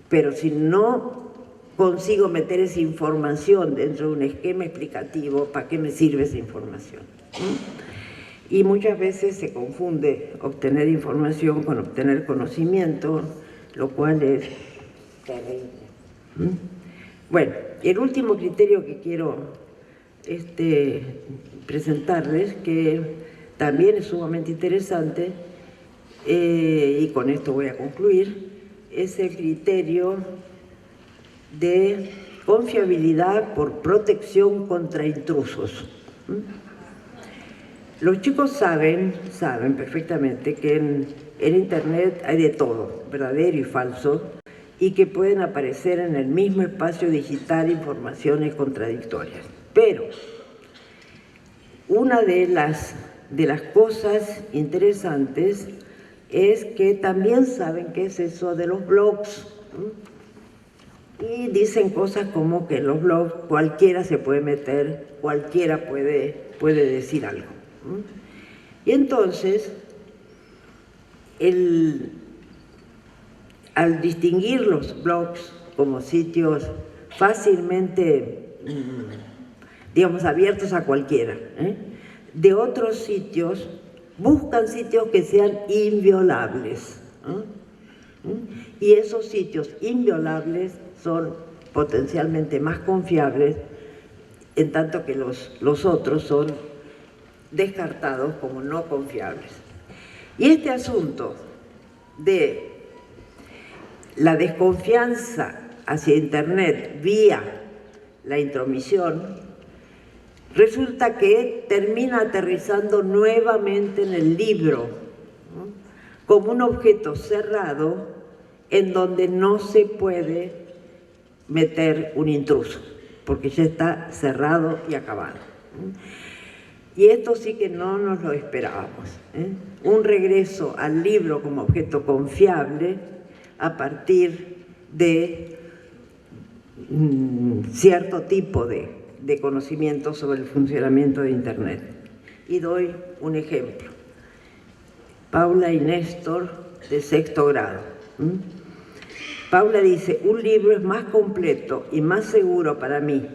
pero si no consigo meter esa información dentro de un esquema explicativo, ¿para qué me sirve esa información? Y muchas veces se confunde obtener información con obtener conocimiento, lo cual es terrible. Bueno, el último criterio que quiero presentarles, que también es sumamente interesante, y con esto voy a concluir, es el criterio de confiabilidad por protección contra intrusos. Los chicos saben perfectamente que en Internet hay de todo, verdadero y falso, y que pueden aparecer en el mismo espacio digital informaciones contradictorias. Pero una de las cosas interesantes es que también saben qué es eso de los blogs, y dicen cosas como que en los blogs cualquiera se puede meter, cualquiera puede decir algo. Y entonces, al distinguir los blogs como sitios fácilmente, digamos, abiertos a cualquiera, de otros sitios, buscan sitios que sean inviolables. Y esos sitios inviolables son potencialmente más confiables, en tanto que los otros son descartados como no confiables. Y este asunto de la desconfianza hacia Internet vía la intromisión, resulta que termina aterrizando nuevamente en el libro, ¿no? Como un objeto cerrado en donde no se puede meter un intruso, porque ya está cerrado y acabado. Y esto sí que no nos lo esperábamos, un regreso al libro como objeto confiable a partir de cierto tipo de conocimiento sobre el funcionamiento de Internet. Y doy un ejemplo. Paula y Néstor, de 6º grado. Paula dice, un libro es más completo y más seguro para mí,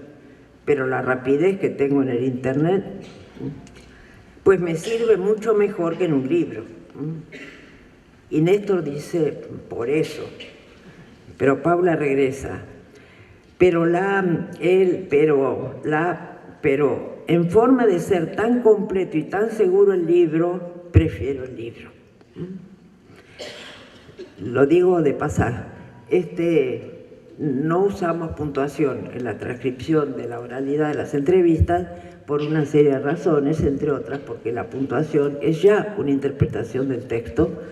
pero la rapidez que tengo en el Internet, pues me sirve mucho mejor que en un libro. Y Néstor dice, por eso. Pero Paula regresa, pero en forma de ser tan completo y tan seguro el libro, prefiero el libro. Lo digo de pasar, no usamos puntuación en la transcripción de la oralidad de las entrevistas por una serie de razones, entre otras porque la puntuación es ya una interpretación del texto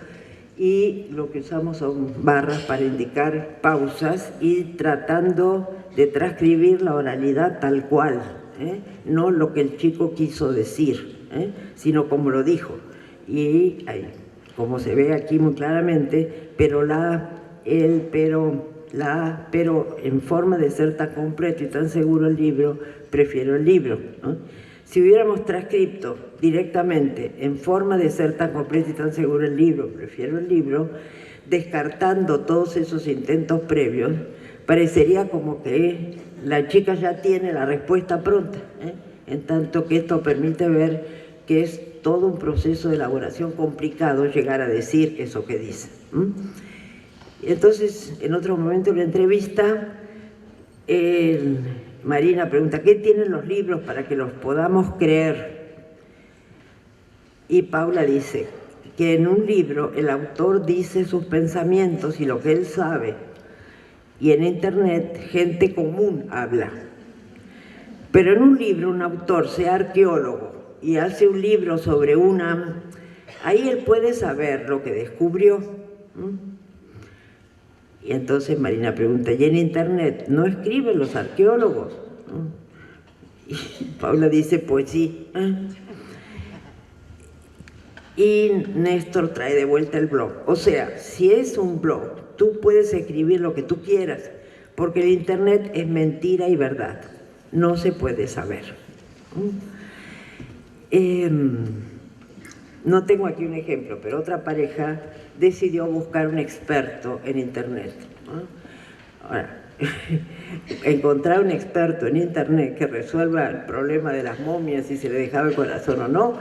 y lo que usamos son barras para indicar pausas y tratando de transcribir la oralidad tal cual, no lo que el chico quiso decir, sino como lo dijo. Y como se ve aquí muy claramente, pero en forma de ser tan completo y tan seguro el libro, prefiero el libro, ¿no? Si hubiéramos transcripto directamente en forma de ser tan completo y tan seguro el libro, prefiero el libro, descartando todos esos intentos previos, parecería como que la chica ya tiene la respuesta pronta, en tanto que esto permite ver que es todo un proceso de elaboración complicado llegar a decir eso que dice. Entonces, en otro momento de la entrevista, Marina pregunta, ¿qué tienen los libros para que los podamos creer? Y Paula dice que en un libro el autor dice sus pensamientos y lo que él sabe, y en Internet gente común habla. Pero en un libro, un autor, sea arqueólogo, y hace un libro sobre una... Ahí él puede saber lo que descubrió. Y entonces Marina pregunta, ¿y en Internet no escriben los arqueólogos? Y Paula dice, pues sí. Y Néstor trae de vuelta el blog. O sea, si es un blog, tú puedes escribir lo que tú quieras, porque el Internet es mentira y verdad. No se puede saber. No tengo aquí un ejemplo, pero otra pareja decidió buscar un experto en Internet. Ahora, encontrar un experto en Internet que resuelva el problema de las momias, si se le dejaba el corazón o no,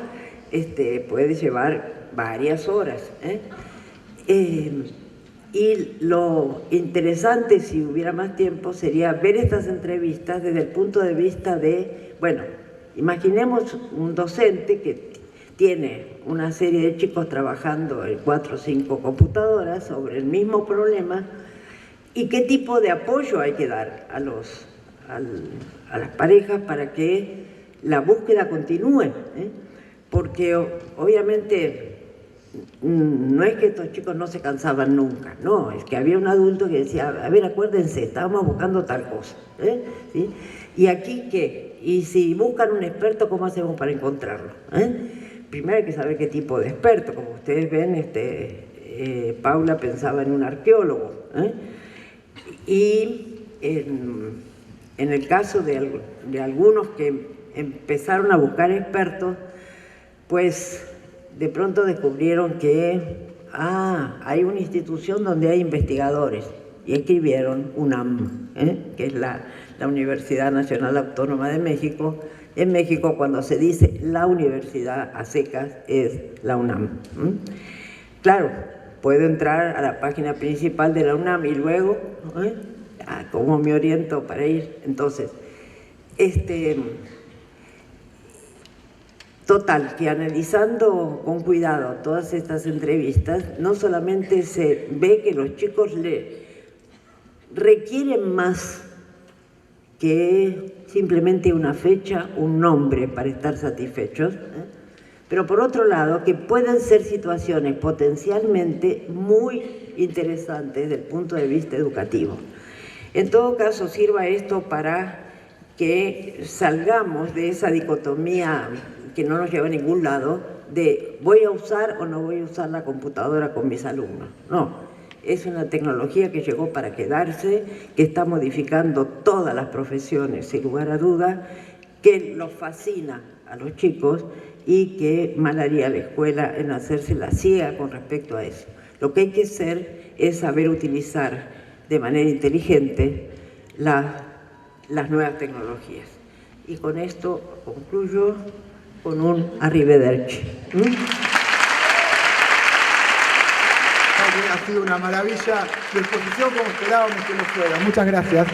puede llevar varias horas. Y lo interesante, si hubiera más tiempo, sería ver estas entrevistas desde el punto de vista de, bueno, imaginemos un docente que tiene una serie de chicos trabajando en 4 o 5 computadoras sobre el mismo problema y qué tipo de apoyo hay que dar a las parejas para que la búsqueda continúe, porque obviamente no es que estos chicos no se cansaban nunca, no, es que había un adulto que decía, a ver, acuérdense, estábamos buscando tal cosa, ¿sí? ¿Y aquí qué? Y si buscan un experto, ¿cómo hacemos para encontrarlo? Primero hay que saber qué tipo de experto. Como ustedes ven, Paula pensaba en un arqueólogo. Y en el caso de algunos que empezaron a buscar expertos, pues de pronto descubrieron que hay una institución donde hay investigadores y escribieron UNAM, que es la Universidad Nacional Autónoma de México. En México, cuando se dice la universidad a secas, es la UNAM. Claro, puedo entrar a la página principal de la UNAM y luego, ¿cómo me oriento para ir? Entonces, total, que analizando con cuidado todas estas entrevistas, no solamente se ve que los chicos requieren más que simplemente una fecha, un nombre para estar satisfechos, pero por otro lado que pueden ser situaciones potencialmente muy interesantes desde el punto de vista educativo. En todo caso, sirva esto para que salgamos de esa dicotomía que no nos lleva a ningún lado de voy a usar o no voy a usar la computadora con mis alumnos. No. Es una tecnología que llegó para quedarse, que está modificando todas las profesiones, sin lugar a duda, que los fascina a los chicos y que mal haría la escuela en hacerse la ciega con respecto a eso. Lo que hay que hacer es saber utilizar de manera inteligente las nuevas tecnologías. Y con esto concluyo con un arrivederci. Ha sido una maravilla de exposición como esperábamos que no fuera. Muchas gracias.